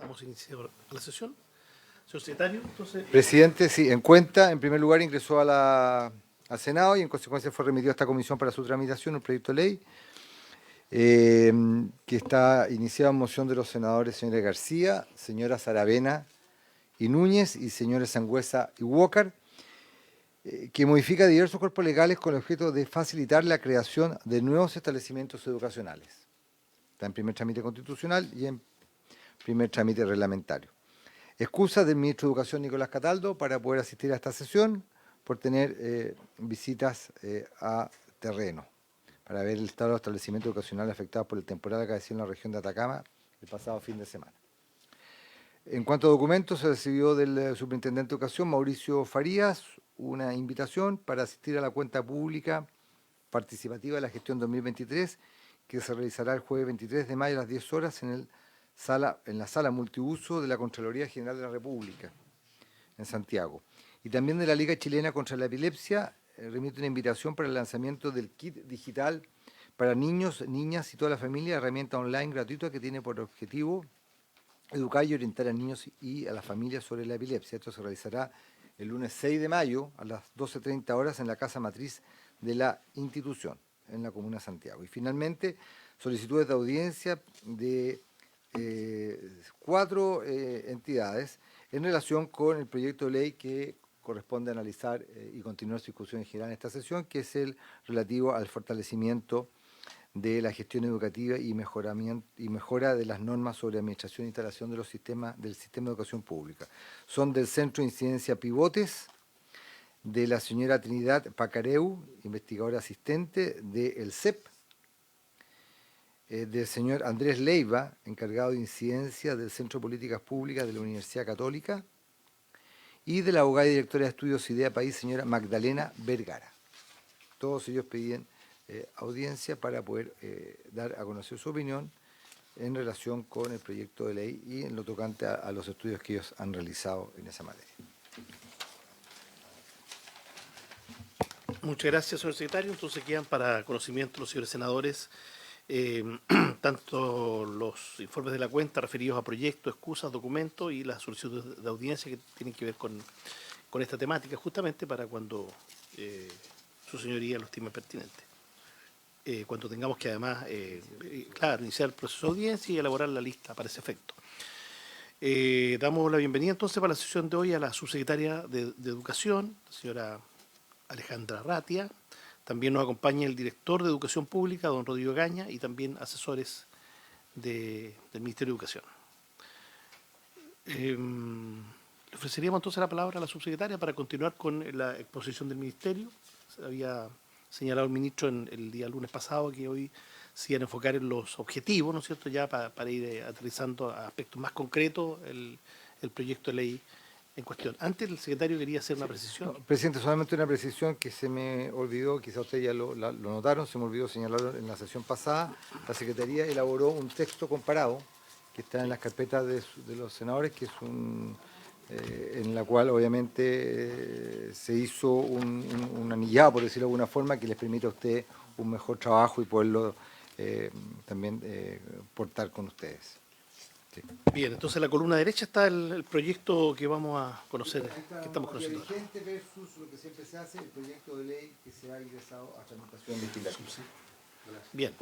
Damos inicio a la sesión. Señor secretario, entonces... Presidente, sí, en cuenta, en primer lugar ingresó al Senado y en consecuencia fue remitido a esta comisión para su tramitación un proyecto de ley que está iniciado en moción de los senadores señora García, señora Saravena y Núñez y señores Sangüesa y Walker, que modifica diversos cuerpos legales con el objeto de facilitar la creación de nuevos establecimientos educacionales. Está en primer trámite constitucional y en primer trámite reglamentario. Excusas del ministro de Educación Nicolás Cataldo para poder asistir a esta sesión por tener visitas a terreno para ver el estado de los establecimientos educacionales afectados por el temporal acaecido en la región de Atacama el pasado fin de semana. En cuanto a documentos, se recibió del superintendente de Educación, Mauricio Farías, una invitación para asistir a la cuenta pública participativa de la gestión 2023, que se realizará el jueves 23 de mayo a las 10 horas en la sala multiuso de la Contraloría General de la República, en Santiago. Y también de la Liga Chilena contra la Epilepsia, remite una invitación para el lanzamiento del kit digital para niños, niñas y toda la familia, herramienta online gratuita que tiene por objetivo educar y orientar a niños y a las familias sobre la epilepsia. Esto se realizará el lunes 6 de mayo a las 12:30 horas en la casa matriz de la institución, en la comuna de Santiago. Y finalmente, solicitudes de audiencia de 4 entidades en relación con el proyecto de ley que corresponde analizar y continuar su discusión en general en esta sesión, que es el relativo al fortalecimiento de la gestión educativa y mejora de las normas sobre administración e instalación del sistema de educación pública. Son del Centro de Incidencia Pivotes, de la señora Trinidad Pacareu, investigadora asistente del CEP, del señor Andrés Leiva, encargado de incidencia del Centro de Políticas Públicas de la Universidad Católica, y de la abogada y directora de estudios Idea País, señora Magdalena Vergara. Todos ellos pedían audiencia para poder dar a conocer su opinión en relación con el proyecto de ley y en lo tocante a los estudios que ellos han realizado en esa materia. Muchas gracias, señor secretario. Entonces quedan para conocimiento los señores senadores tanto los informes de la cuenta referidos a proyectos, excusas, documentos y las solicitudes de audiencia que tienen que ver con esta temática, justamente para cuando su señoría lo estime pertinente. Cuando tengamos que además, claro, iniciar el proceso de audiencia y elaborar la lista para ese efecto. Damos la bienvenida entonces para la sesión de hoy a la subsecretaria de Educación, la señora Alejandra Ratia. También nos acompaña el director de Educación Pública, don Rodrigo Gaña, y también asesores del Ministerio de Educación. Le ofreceríamos entonces la palabra a la subsecretaria para continuar con la exposición del Ministerio. Se había señalado el ministro el día lunes pasado que hoy se iban a enfocar en los objetivos, ¿no es cierto?, ya para ir aterrizando a aspectos más concretos el proyecto de ley en cuestión. Antes el secretario quería hacer una precisión. No, presidente, solamente una precisión que se me olvidó, quizá ustedes ya lo notaron, se me olvidó señalarlo en la sesión pasada. La Secretaría elaboró un texto comparado que está en las carpetas de los senadores, que es en la cual obviamente se hizo un anillado, por decirlo de alguna forma, que les permite a usted un mejor trabajo y poderlo también portar con ustedes. Sí. Bien, entonces en la columna derecha está el proyecto que vamos a conocer, que estamos conociendo. Vigente versus lo que siempre se hace, el proyecto de ley que se ha ingresado a tramitación legislativa. Bien.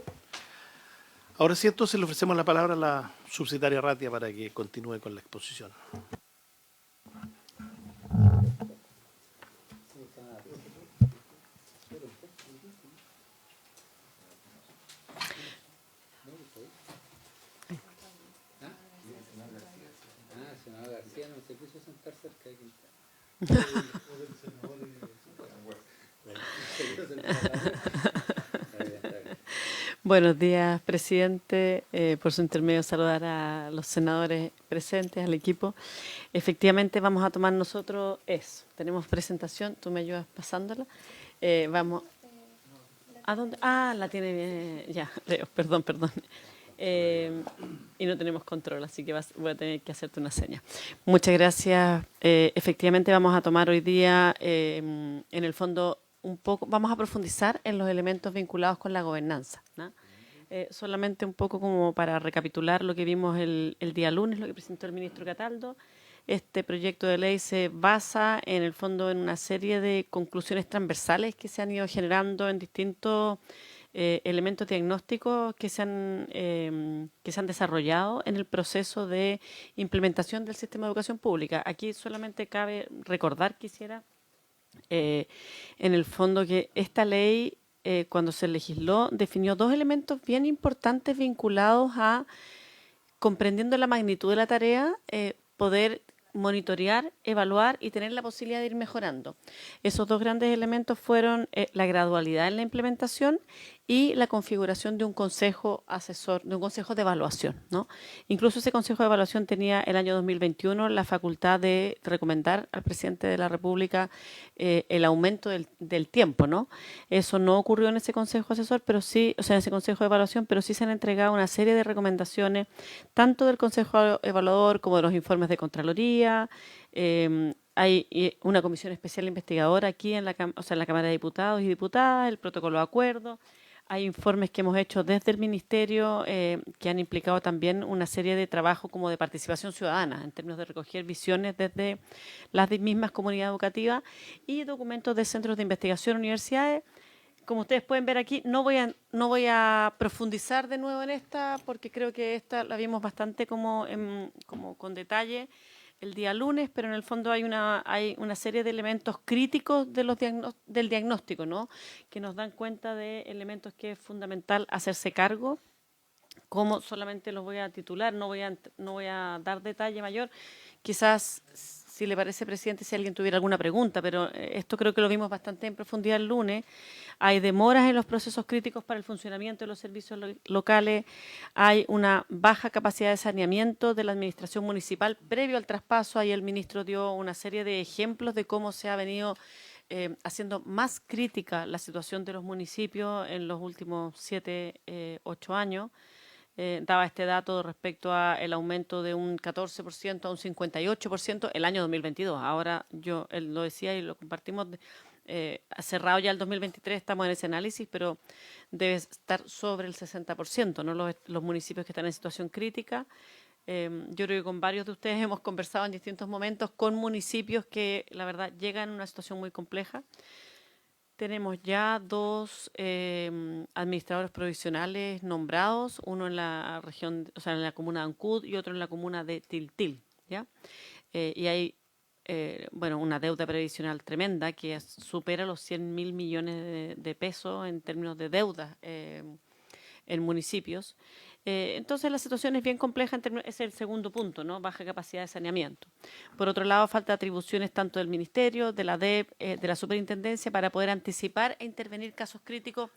Ahora sí, entonces le ofrecemos la palabra a la subsecretaria Ratia para que continúe con la exposición. Buenos días, presidente. Por su intermedio saludar a los senadores presentes, al equipo. Efectivamente vamos a tomar nosotros eso. Tenemos presentación, tú me ayudas pasándola. Vamos. ¿A dónde? Ah, la tiene bien. Ya, Leo, perdón. Y no tenemos control, así que voy a tener que hacerte una seña. Muchas gracias. Efectivamente vamos a tomar hoy día, en el fondo, un poco, vamos a profundizar en los elementos vinculados con la gobernanza, ¿no? Solamente un poco como para recapitular lo que vimos el día lunes, lo que presentó el ministro Cataldo. Este proyecto de ley se basa en el fondo en una serie de conclusiones transversales que se han ido generando en distintos elementos diagnósticos que se han desarrollado en el proceso de implementación del sistema de educación pública. Aquí solamente cabe recordar, quisiera, en el fondo que esta ley, cuando se legisló, definió dos elementos bien importantes vinculados a, comprendiendo la magnitud de la tarea, poder monitorear, evaluar y tener la posibilidad de ir mejorando. Esos dos grandes elementos fueron la gradualidad en la implementación y la configuración de un consejo asesor, de un consejo de evaluación, ¿no? Incluso ese consejo de evaluación tenía el año 2021 la facultad de recomendar al presidente de la República el aumento del tiempo, ¿no? Eso no ocurrió en ese consejo asesor, pero sí, o sea, en ese consejo de evaluación, pero sí se han entregado una serie de recomendaciones, tanto del consejo evaluador como de los informes de Contraloría. Hay una comisión especial investigadora aquí en la Cámara de Diputados y Diputadas, el protocolo de acuerdo. Hay informes que hemos hecho desde el Ministerio que han implicado también una serie de trabajo como de participación ciudadana, en términos de recoger visiones desde las mismas comunidades educativas y documentos de centros de investigación, universidades. Como ustedes pueden ver aquí, no voy a profundizar de nuevo en esta, porque creo que esta la vimos bastante como con detalle el día lunes, pero en el fondo hay una serie de elementos críticos del diagnóstico, ¿no? Que nos dan cuenta de elementos que es fundamental hacerse cargo. Como solamente los voy a titular, no voy a dar detalle mayor. Quizás, si le parece, presidente, si alguien tuviera alguna pregunta, pero esto creo que lo vimos bastante en profundidad el lunes. Hay demoras en los procesos críticos para el funcionamiento de los servicios locales, hay una baja capacidad de saneamiento de la administración municipal previo al traspaso. Ahí el ministro dio una serie de ejemplos de cómo se ha venido haciendo más crítica la situación de los municipios en los últimos 7, 8 años. Daba este dato respecto a el aumento de un 14% a un 58% el año 2022. Ahora él lo decía y lo compartimos, cerrado ya el 2023, estamos en ese análisis, pero debe estar sobre el 60%, ¿no? Los municipios que están en situación crítica. Yo creo que con varios de ustedes hemos conversado en distintos momentos con municipios que, la verdad, llegan en una situación muy compleja. Tenemos ya dos administradores provisionales nombrados, uno en la región, o sea, en la comuna de Ancud y otro en la comuna de Tiltil, ¿ya? Y hay, bueno, una deuda previsional tremenda que supera los 100.000 millones de pesos en términos de deuda en municipios. Entonces la situación es bien compleja, es el segundo punto, ¿no? Baja capacidad de saneamiento. Por otro lado, falta atribuciones tanto del Ministerio, de la DEP, de la Superintendencia, para poder anticipar e intervenir casos críticos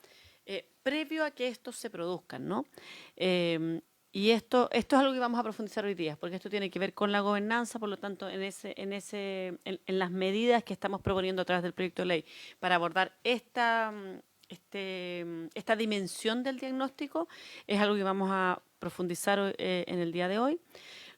previo a que estos se produzcan, ¿no? Y esto es algo que vamos a profundizar hoy día, porque esto tiene que ver con la gobernanza, por lo tanto, en las medidas que estamos proponiendo a través del proyecto de ley para abordar esta dimensión del diagnóstico, es algo que vamos a profundizar en el día de hoy.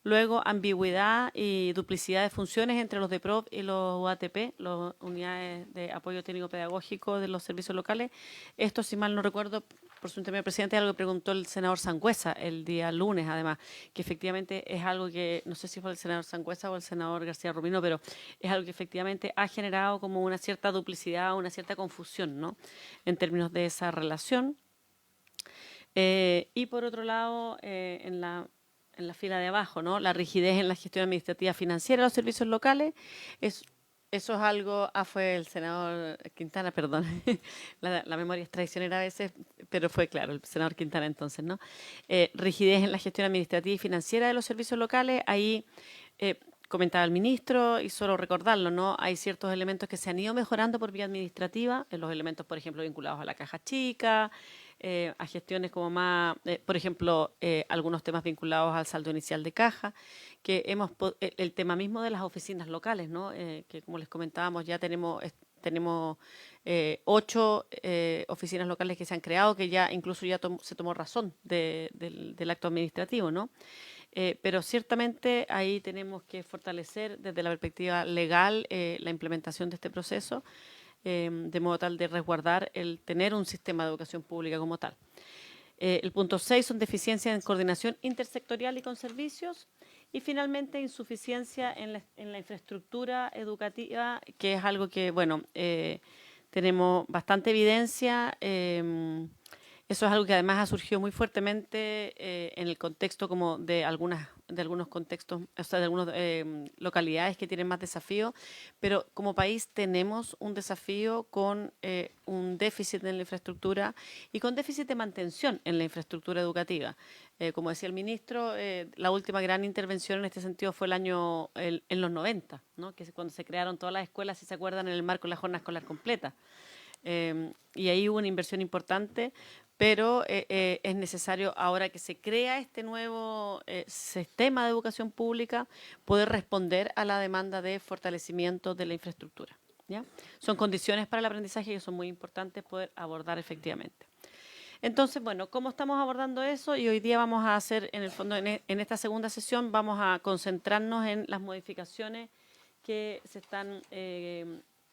Luego, ambigüedad y duplicidad de funciones entre los DEPROV y los UATP, las unidades de apoyo técnico pedagógico de los servicios locales. Esto, si mal no recuerdo, por su intermedio, presidente, algo que preguntó el senador Sangüesa el día lunes, además, que efectivamente es algo que, no sé si fue el senador Sangüesa o el senador García Rubino, pero es algo que efectivamente ha generado como una cierta duplicidad, una cierta confusión, ¿no?, en términos de esa relación. Y por otro lado, en la fila de abajo, ¿no?, la rigidez en la gestión administrativa financiera de los servicios locales. Eso es algo... fue el senador Quintana, perdón. La memoria es traicionera a veces, pero fue claro, el senador Quintana entonces, ¿no? Rigidez en la gestión administrativa y financiera de los servicios locales. Ahí comentaba el ministro, y solo recordarlo, ¿no? Hay ciertos elementos que se han ido mejorando por vía administrativa, en los elementos, por ejemplo, vinculados a la caja chica, a gestiones como más, por ejemplo, algunos temas vinculados al saldo inicial de caja, que el tema mismo de las oficinas locales, ¿no? Que como les comentábamos, ya tenemos 8 oficinas locales que se han creado, que ya incluso ya se tomó razón del acto administrativo, ¿no? Pero ciertamente ahí tenemos que fortalecer desde la perspectiva legal la implementación de este proceso, de modo tal de resguardar el tener un sistema de educación pública como tal. El punto 6 son deficiencias en coordinación intersectorial y con servicios. Y finalmente, insuficiencia en la infraestructura educativa, que es algo que, bueno, tenemos bastante evidencia. Eso es algo que además ha surgido muy fuertemente en el contexto como de algunos contextos, o sea, de algunas localidades que tienen más desafíos, pero como país tenemos un desafío con un déficit en la infraestructura y con déficit de mantención en la infraestructura educativa. Como decía el ministro, la última gran intervención en este sentido fue en los 90, ¿no? Que es cuando se crearon todas las escuelas, si se acuerdan, en el marco de la jornada escolar completa. Y ahí hubo una inversión importante, pero es necesario, ahora que se crea este nuevo sistema de educación pública, poder responder a la demanda de fortalecimiento de la infraestructura, ¿ya? Son condiciones para el aprendizaje que son muy importantes poder abordar efectivamente. Entonces, bueno, ¿cómo estamos abordando eso? Y hoy día vamos a hacer, en el fondo, en esta segunda sesión, vamos a concentrarnos en las modificaciones que se están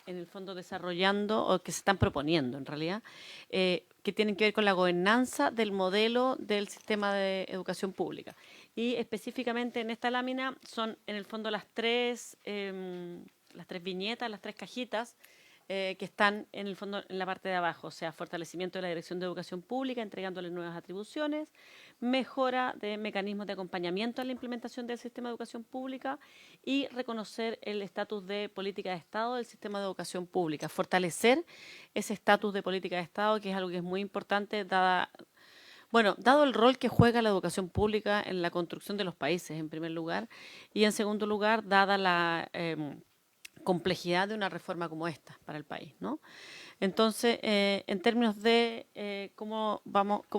en el fondo desarrollando o que se están proponiendo en realidad, que tienen que ver con la gobernanza del modelo del sistema de educación pública. Y específicamente en esta lámina son en el fondo las tres viñetas, las tres cajitas que están en el fondo en la parte de abajo, o sea, fortalecimiento de la Dirección de Educación Pública, entregándole nuevas atribuciones, mejora de mecanismos de acompañamiento a la implementación del sistema de educación pública y reconocer el estatus de política de Estado del sistema de educación pública, fortalecer ese estatus de política de Estado, que es algo que es muy importante dado el rol que juega la educación pública en la construcción de los países, en primer lugar, y en segundo lugar, dada la complejidad de una reforma como esta para el país, ¿no? Entonces, en términos de cómo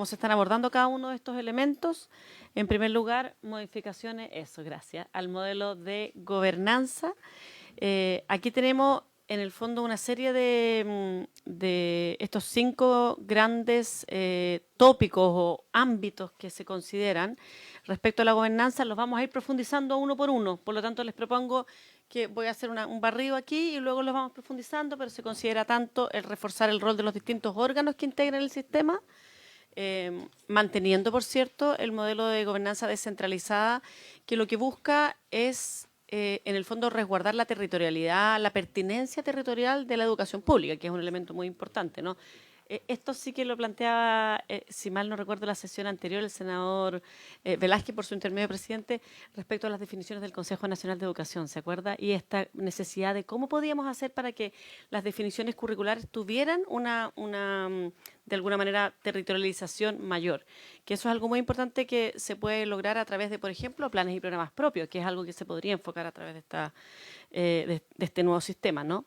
se están abordando cada uno de estos elementos, en primer lugar, modificaciones, gracias, al modelo de gobernanza. Aquí tenemos, en el fondo, una serie de estos 5 grandes tópicos o ámbitos que se consideran respecto a la gobernanza. Los vamos a ir profundizando uno por uno. Por lo tanto, les propongo que voy a hacer un barrido aquí y luego los vamos profundizando, pero se considera tanto el reforzar el rol de los distintos órganos que integran el sistema, manteniendo, por cierto, el modelo de gobernanza descentralizada, que lo que busca es, en el fondo, resguardar la territorialidad, la pertinencia territorial de la educación pública, que es un elemento muy importante, ¿no? Esto sí que lo planteaba, si mal no recuerdo, la sesión anterior, el senador Velázquez, por su intermedio presidente, respecto a las definiciones del Consejo Nacional de Educación, ¿se acuerda? Y esta necesidad de cómo podíamos hacer para que las definiciones curriculares tuvieran de alguna manera, territorialización mayor. Que eso es algo muy importante que se puede lograr a través de, por ejemplo, planes y programas propios, que es algo que se podría enfocar a través de este nuevo sistema, ¿no?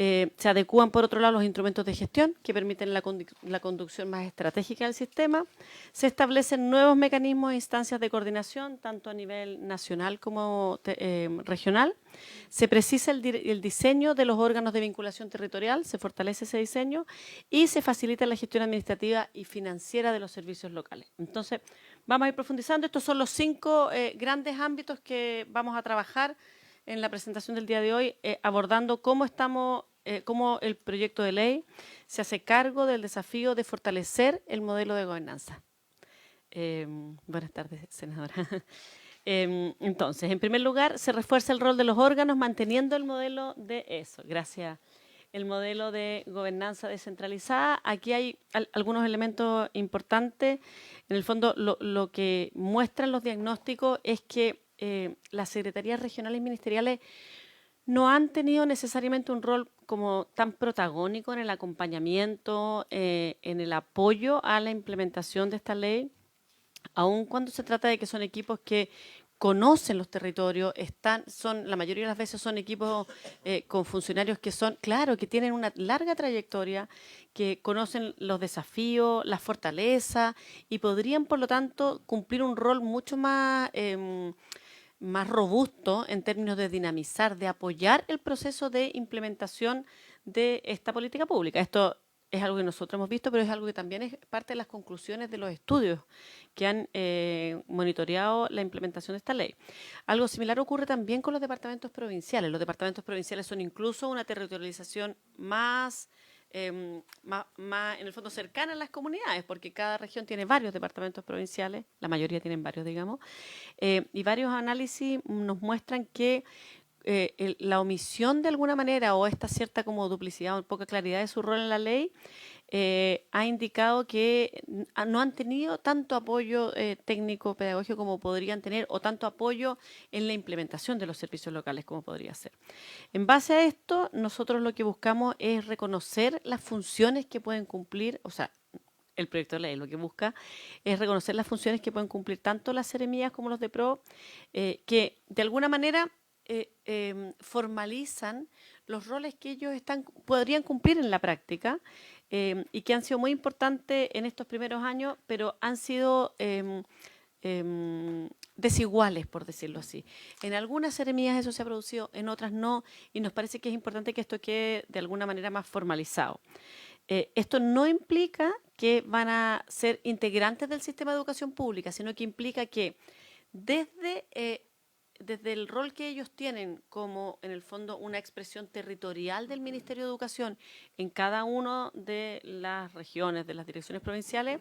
Se adecúan, por otro lado, los instrumentos de gestión que permiten la conducción más estratégica del sistema. Se establecen nuevos mecanismos e instancias de coordinación, tanto a nivel nacional como regional. Se precisa el diseño de los órganos de vinculación territorial, se fortalece ese diseño y se facilita la gestión administrativa y financiera de los servicios locales. Entonces, vamos a ir profundizando. Estos son los 5 grandes ámbitos que vamos a trabajar en la presentación del día de hoy, abordando cómo el proyecto de ley se hace cargo del desafío de fortalecer el modelo de gobernanza. Buenas tardes, senadora. Entonces, en primer lugar, se refuerza el rol de los órganos manteniendo el modelo gracias, el modelo de gobernanza descentralizada. Aquí hay algunos elementos importantes. En el fondo, lo que muestran los diagnósticos es que las secretarías regionales ministeriales no han tenido necesariamente un rol como tan protagónico en el acompañamiento, en el apoyo a la implementación de esta ley, aun cuando se trata de que son equipos que conocen los territorios, la mayoría de las veces son equipos con funcionarios que que tienen una larga trayectoria, que conocen los desafíos, las fortalezas y podrían, por lo tanto, cumplir un rol mucho más robusto en términos de dinamizar, de apoyar el proceso de implementación de esta política pública. Esto es algo que nosotros hemos visto, pero es algo que también es parte de las conclusiones de los estudios que han monitoreado la implementación de esta ley. Algo similar ocurre también con los departamentos provinciales. Los departamentos provinciales son incluso una territorialización más más, en el fondo, cercana a las comunidades, porque cada región tiene varios departamentos provinciales, la mayoría tienen varios, digamos, y varios análisis nos muestran que la omisión de alguna manera o esta cierta como duplicidad o poca claridad de su rol en la ley ha indicado que no han tenido tanto apoyo técnico pedagógico como podrían tener o tanto apoyo en la implementación de los servicios locales como podría ser. En base a esto, nosotros lo que buscamos es reconocer las funciones que pueden cumplir, o sea, el proyecto de ley lo que busca es reconocer las funciones que pueden cumplir tanto las seremías como los de PRO, que de alguna manera formalizan los roles que ellos podrían cumplir en la práctica y que han sido muy importantes en estos primeros años, pero han sido desiguales, por decirlo así. En algunas seremías eso se ha producido, en otras no, y nos parece que es importante que esto quede de alguna manera más formalizado. Esto no implica que van a ser integrantes del sistema de educación pública, sino que implica que desde el rol que ellos tienen como, en el fondo, una expresión territorial del Ministerio de Educación en cada una de las regiones, de las direcciones provinciales,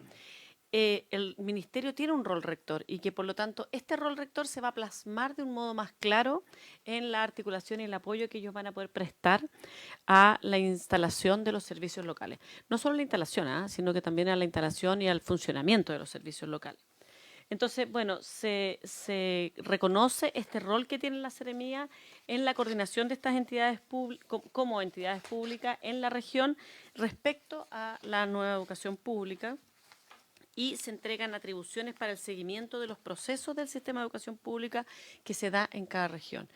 el Ministerio tiene un rol rector y que, por lo tanto, este rol rector se va a plasmar de un modo más claro en la articulación y el apoyo que ellos van a poder prestar a la instalación de los servicios locales. No solo la instalación, sino que también a la instalación y al funcionamiento de los servicios locales. Entonces, bueno, se reconoce este rol que tiene la seremía en la coordinación de estas entidades como entidades públicas en la región respecto a la nueva educación pública y se entregan atribuciones para el seguimiento de los procesos del sistema de educación pública que se da en cada región.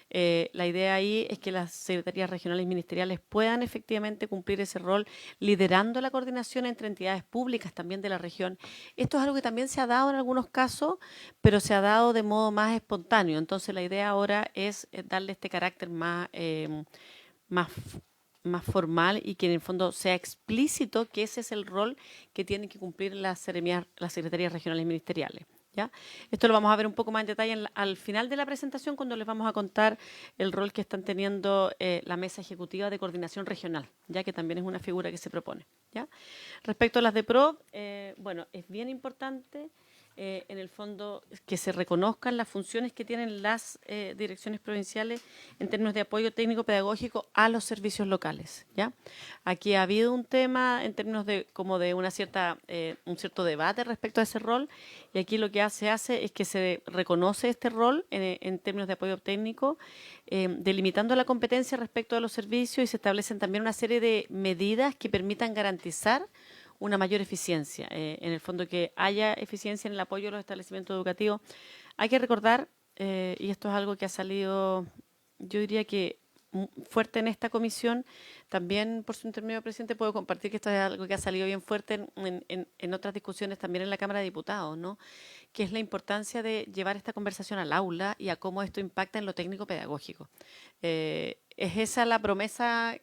La idea ahí es que las secretarías regionales y ministeriales puedan efectivamente cumplir ese rol, liderando la coordinación entre entidades públicas también de la región. Esto es algo que también se ha dado en algunos casos, pero se ha dado de modo más espontáneo. Entonces la idea ahora es darle este carácter más formal y que en el fondo sea explícito que ese es el rol que tienen que cumplir las secretarías regionales y ministeriales. ¿Ya? Esto lo vamos a ver un poco más en detalle al final de la presentación, cuando les vamos a contar el rol que están teniendo la mesa ejecutiva de coordinación regional, ya que también es una figura que se propone. ¿Ya? Respecto a las de PRO, bueno, es bien importante en el fondo que se reconozcan las funciones que tienen las direcciones provinciales en términos de apoyo técnico pedagógico a los servicios locales. ¿Ya? Aquí ha habido un tema en términos de como de un cierto debate respecto a ese rol, y aquí lo que se hace es que se reconoce este rol en términos de apoyo técnico, delimitando la competencia respecto a los servicios, y se establecen también una serie de medidas que permitan garantizar una mayor eficiencia. En el fondo, que haya eficiencia en el apoyo a los establecimientos educativos. Hay que recordar, y esto es algo que ha salido, yo diría que fuerte en esta comisión, también por su intermedio, presidente, puedo compartir que esto es algo que ha salido bien fuerte en otras discusiones también en la Cámara de Diputados, ¿no? Que es la importancia de llevar esta conversación al aula y a cómo esto impacta en lo técnico-pedagógico. Es esa la promesa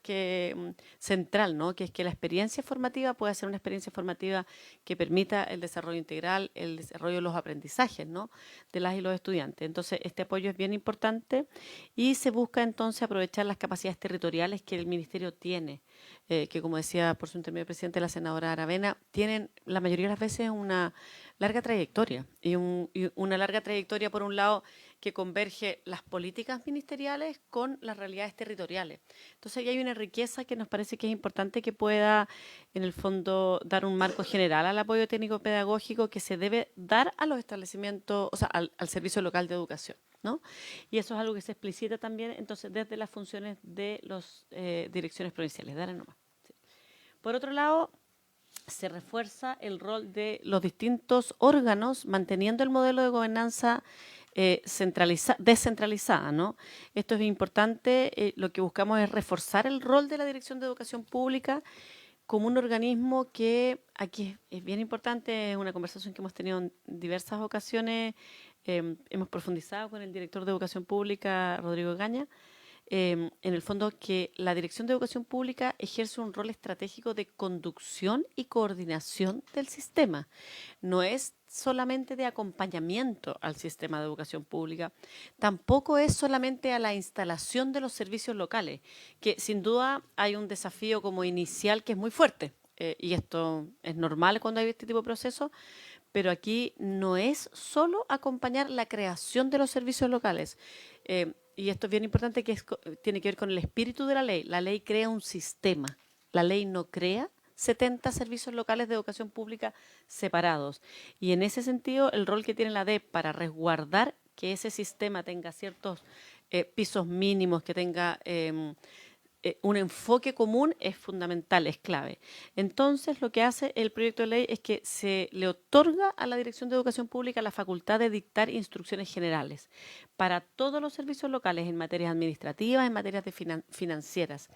central, ¿no? Que es que la experiencia formativa pueda ser una experiencia formativa que permita el desarrollo integral, el desarrollo de los aprendizajes, ¿no? De las y los estudiantes. Entonces, este apoyo es bien importante y se busca entonces aprovechar las capacidades territoriales que el Ministerio tiene, que, como decía por su intermedio presidente la senadora Aravena, tienen la mayoría de las veces una larga trayectoria y una larga trayectoria, por un lado, que converge las políticas ministeriales con las realidades territoriales. Entonces ahí hay una riqueza que nos parece que es importante que pueda, en el fondo, dar un marco general al apoyo técnico pedagógico que se debe dar a los establecimientos, o sea, al servicio local de educación, ¿no? Y eso es algo que se explicita también, entonces, desde las funciones de las direcciones provinciales. Dale nomás. Sí. Por otro lado, se refuerza el rol de los distintos órganos, manteniendo el modelo de gobernanza descentralizada, ¿no? Esto es importante. Lo que buscamos es reforzar el rol de la Dirección de Educación Pública como un organismo que, aquí es bien importante, es una conversación que hemos tenido en diversas ocasiones, hemos profundizado con el director de Educación Pública, Rodrigo Gaña, en el fondo que la Dirección de Educación Pública ejerce un rol estratégico de conducción y coordinación del sistema. No es solamente de acompañamiento al sistema de educación pública, tampoco es solamente a la instalación de los servicios locales, que sin duda hay un desafío como inicial que es muy fuerte, y esto es normal cuando hay este tipo de procesos, pero aquí no es solo acompañar la creación de los servicios locales. Y esto es bien importante, que tiene que ver con el espíritu de la ley. La ley crea un sistema. La ley no crea 70 servicios locales de educación pública separados. Y en ese sentido, el rol que tiene la DEP para resguardar que ese sistema tenga ciertos pisos mínimos, que tenga un enfoque común es fundamental, es clave. Entonces, lo que hace el proyecto de ley es que se le otorga a la Dirección de Educación Pública la facultad de dictar instrucciones generales para todos los servicios locales en materias administrativas, en materias financieras,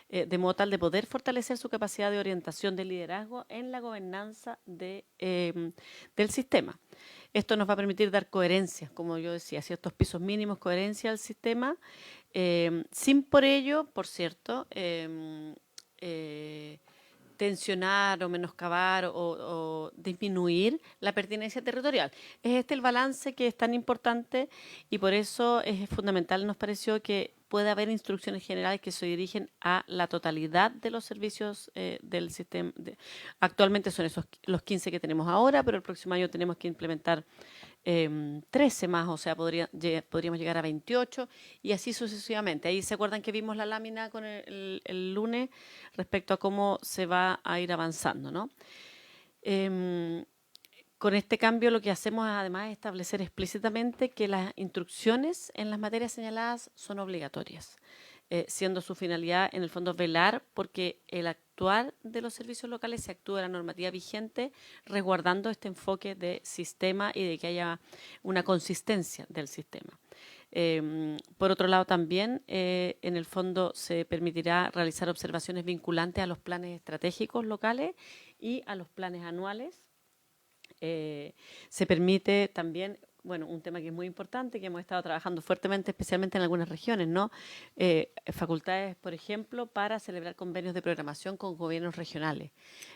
de modo tal de poder fortalecer su capacidad de orientación de liderazgo en la gobernanza del sistema. Esto nos va a permitir dar coherencia, como yo decía, ciertos pisos mínimos, coherencia al sistema, sin por ello, por cierto, tensionar o menoscabar o disminuir la pertinencia territorial. Es este el balance que es tan importante, y por eso es fundamental, nos pareció, que puede haber instrucciones generales que se dirigen a la totalidad de los servicios del sistema. Actualmente son esos los 15 que tenemos ahora, pero el próximo año tenemos que implementar 13 más, o sea, podríamos llegar a 28 y así sucesivamente. Ahí se acuerdan que vimos la lámina con el lunes respecto a cómo se va a ir avanzando, ¿no? Con este cambio lo que hacemos además es establecer explícitamente que las instrucciones en las materias señaladas son obligatorias, siendo su finalidad en el fondo velar porque el actuar de los servicios locales se actúe de la normativa vigente, resguardando este enfoque de sistema y de que haya una consistencia del sistema. Por otro lado, también en el fondo se permitirá realizar observaciones vinculantes a los planes estratégicos locales y a los planes anuales. Se permite también, bueno, un tema que es muy importante, que hemos estado trabajando fuertemente, especialmente en algunas regiones, ¿no? Facultades, por ejemplo, para celebrar convenios de programación con gobiernos regionales.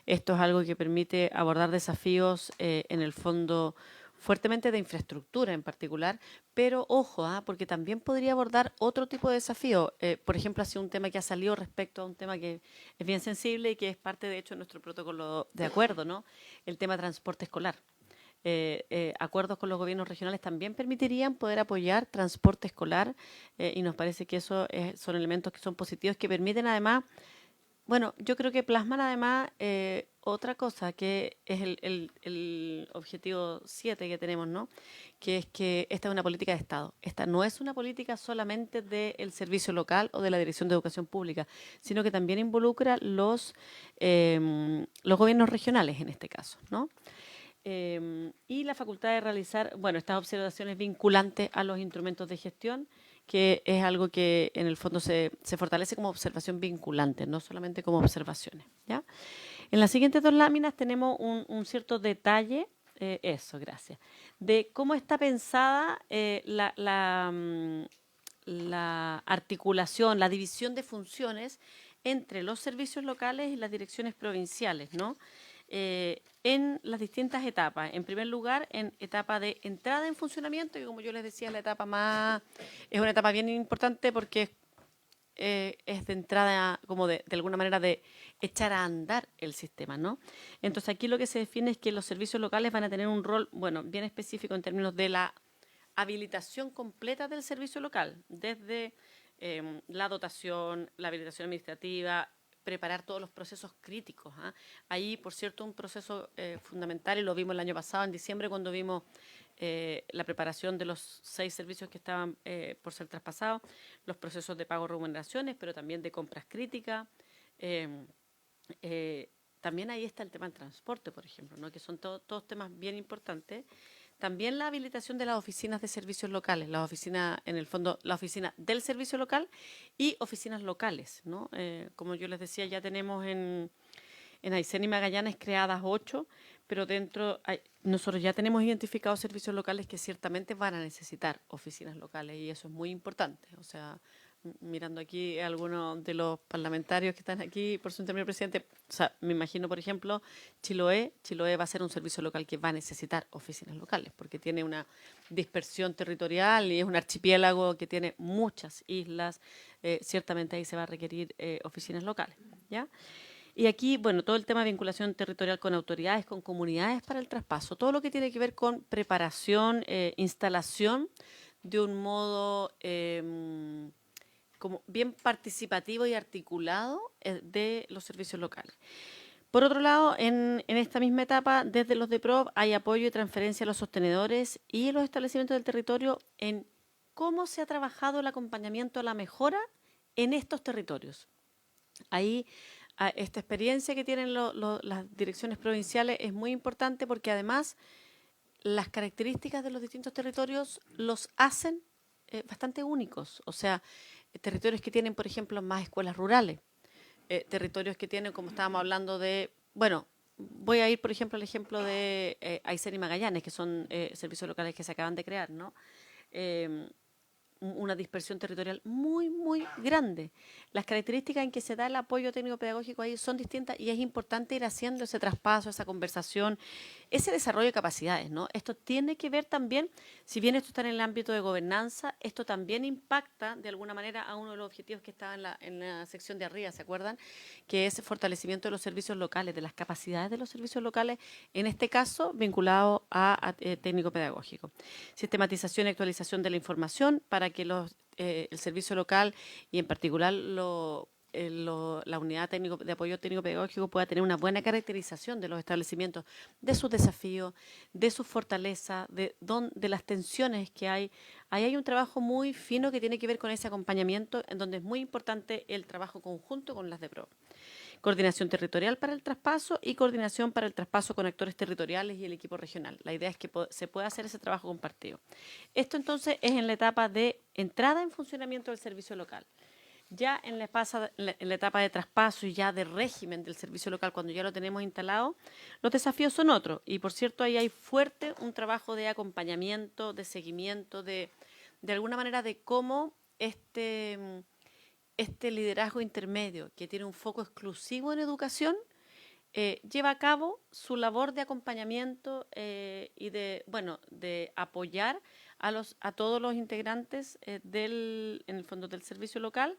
Esto es algo que permite abordar desafíos en el fondo fuertemente de infraestructura en particular, pero ojo, porque también podría abordar otro tipo de desafío. Por ejemplo, ha sido un tema que ha salido respecto a un tema que es bien sensible y que es parte, de hecho, de nuestro protocolo de acuerdo, ¿no? El tema transporte escolar. Acuerdos con los gobiernos regionales también permitirían poder apoyar transporte escolar, y nos parece que eso son elementos que son positivos, que permiten además, bueno, yo creo que plasman además otra cosa, que es el objetivo 7 que tenemos, ¿no? Que es que esta es una política de Estado. Esta no es una política solamente del servicio local o de la Dirección de Educación Pública, sino que también involucra los gobiernos regionales en este caso, ¿no? Y la facultad de realizar, bueno, estas observaciones vinculantes a los instrumentos de gestión, que es algo que en el fondo se fortalece como observación vinculante, no solamente como observaciones, ¿ya? En las siguientes dos láminas tenemos un cierto detalle, gracias, de cómo está pensada la articulación, la división de funciones entre los servicios locales y las direcciones provinciales, ¿no? En las distintas etapas. En primer lugar, en etapa de entrada en funcionamiento, y como yo les decía, es una etapa bien importante porque es de entrada, como de alguna manera, de echar a andar el sistema, ¿no? Entonces aquí lo que se define es que los servicios locales van a tener un rol, bueno, bien específico en términos de la habilitación completa del servicio local, desde la dotación, la habilitación administrativa, preparar todos los procesos críticos. Ahí, por cierto, un proceso fundamental, y lo vimos el año pasado, en diciembre, cuando vimos la preparación de los 6 servicios que estaban por ser traspasados, los procesos de pago de remuneraciones, pero también de compras críticas. También ahí está el tema del transporte, por ejemplo, ¿no? Que son todos temas bien importantes. También la habilitación de las oficinas de servicios locales, las oficinas, en el fondo, la oficina del servicio local y oficinas locales, ¿no? Como yo les decía, ya tenemos en Aysén y Magallanes creadas 8, pero nosotros ya tenemos identificados servicios locales que ciertamente van a necesitar oficinas locales, y eso es muy importante. O sea, mirando aquí a algunos de los parlamentarios que están aquí por su intermedio, presidente. O sea, me imagino, por ejemplo, Chiloé va a ser un servicio local que va a necesitar oficinas locales, porque tiene una dispersión territorial y es un archipiélago que tiene muchas islas. Ciertamente ahí se va a requerir oficinas locales, ¿ya? Y aquí, bueno, todo el tema de vinculación territorial con autoridades, con comunidades para el traspaso, todo lo que tiene que ver con preparación, instalación de un modo como bien participativo y articulado de los servicios locales. Por otro lado, en esta misma etapa, desde los DEPROV hay apoyo y transferencia a los sostenedores y los establecimientos del territorio en cómo se ha trabajado el acompañamiento a la mejora en estos territorios. Ahí esta experiencia que tienen las direcciones provinciales es muy importante porque además las características de los distintos territorios los hacen bastante únicos. O sea, territorios que tienen, por ejemplo, más escuelas rurales, territorios que tienen, como estábamos hablando de, bueno, voy a ir, por ejemplo, al ejemplo de Aysén y Magallanes, que son servicios locales que se acaban de crear, ¿no? Una dispersión territorial muy, muy grande. Las características en que se da el apoyo técnico-pedagógico ahí son distintas y es importante ir haciendo ese traspaso, esa conversación, ese desarrollo de capacidades, ¿no? Esto tiene que ver también, si bien esto está en el ámbito de gobernanza, esto también impacta de alguna manera a uno de los objetivos que estaba en la sección de arriba, ¿se acuerdan? Que es el fortalecimiento de los servicios locales, de las capacidades de los servicios locales, en este caso vinculado a técnico-pedagógico. Sistematización y actualización de la información para que el servicio local y en particular la unidad de apoyo técnico-pedagógico pueda tener una buena caracterización de los establecimientos, de sus desafíos, de sus fortalezas, de las tensiones que hay. Ahí hay un trabajo muy fino que tiene que ver con ese acompañamiento, en donde es muy importante el trabajo conjunto con las DEPROV. Coordinación territorial para el traspaso y coordinación para el traspaso con actores territoriales y el equipo regional. La idea es que se pueda hacer ese trabajo compartido. Esto entonces es en la etapa de entrada en funcionamiento del servicio local. Ya en la etapa de traspaso y ya de régimen del servicio local, cuando ya lo tenemos instalado, los desafíos son otros. Y por cierto, ahí hay fuerte un trabajo de acompañamiento, de seguimiento, de alguna manera de cómo este liderazgo intermedio, que tiene un foco exclusivo en educación, lleva a cabo su labor de acompañamiento y de apoyar a todos los integrantes en el fondo del servicio local,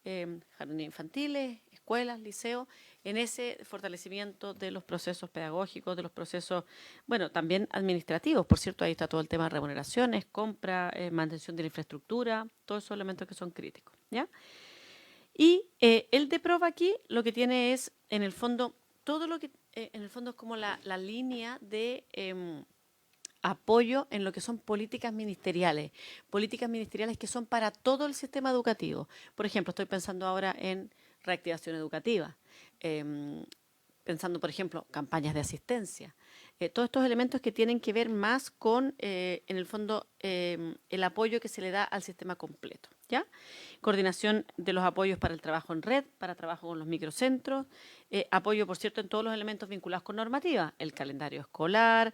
jardines infantiles, escuelas, liceos, en ese fortalecimiento de los procesos pedagógicos, de los procesos, bueno, también administrativos. Por cierto, ahí está todo el tema de remuneraciones, compra, mantención de la infraestructura, todos esos elementos que son críticos, ¿ya? Y el DEPROV aquí lo que tiene es, en el fondo, todo lo que, en el fondo es como la línea de apoyo en lo que son políticas ministeriales que son para todo el sistema educativo. Por ejemplo, estoy pensando ahora en reactivación educativa, pensando, por ejemplo, campañas de asistencia. Todos estos elementos que tienen que ver más con, en el fondo, el apoyo que se le da al sistema completo, ¿ya? Coordinación de los apoyos para el trabajo en red, para trabajo con los microcentros, apoyo, por cierto, en todos los elementos vinculados con normativa, el calendario escolar,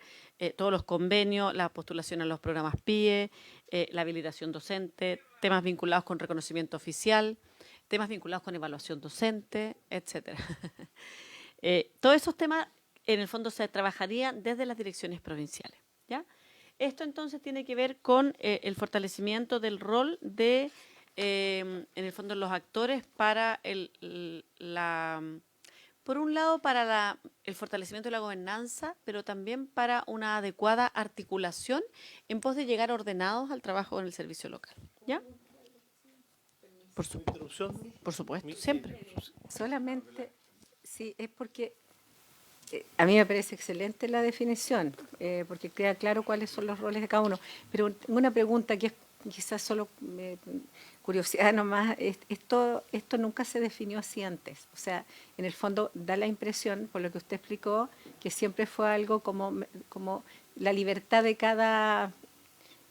todos los convenios, la postulación a los programas PIE, la habilitación docente, temas vinculados con reconocimiento oficial, temas vinculados con evaluación docente, etcétera. Todos esos temas, en el fondo, se trabajarían desde las direcciones provinciales, ¿ya? Esto, entonces, tiene que ver con el fortalecimiento del rol de, en el fondo, los actores para por un lado, para el fortalecimiento de la gobernanza, pero también para una adecuada articulación en pos de llegar ordenados al trabajo en el servicio local, ¿ya? Por supuesto, siempre. Solamente, sí, es porque a mí me parece excelente la definición, porque queda claro cuáles son los roles de cada uno. Pero tengo una pregunta que es quizás solo curiosidad nomás. Esto nunca se definió así antes. O sea, en el fondo da la impresión, por lo que usted explicó, que siempre fue algo como la libertad de cada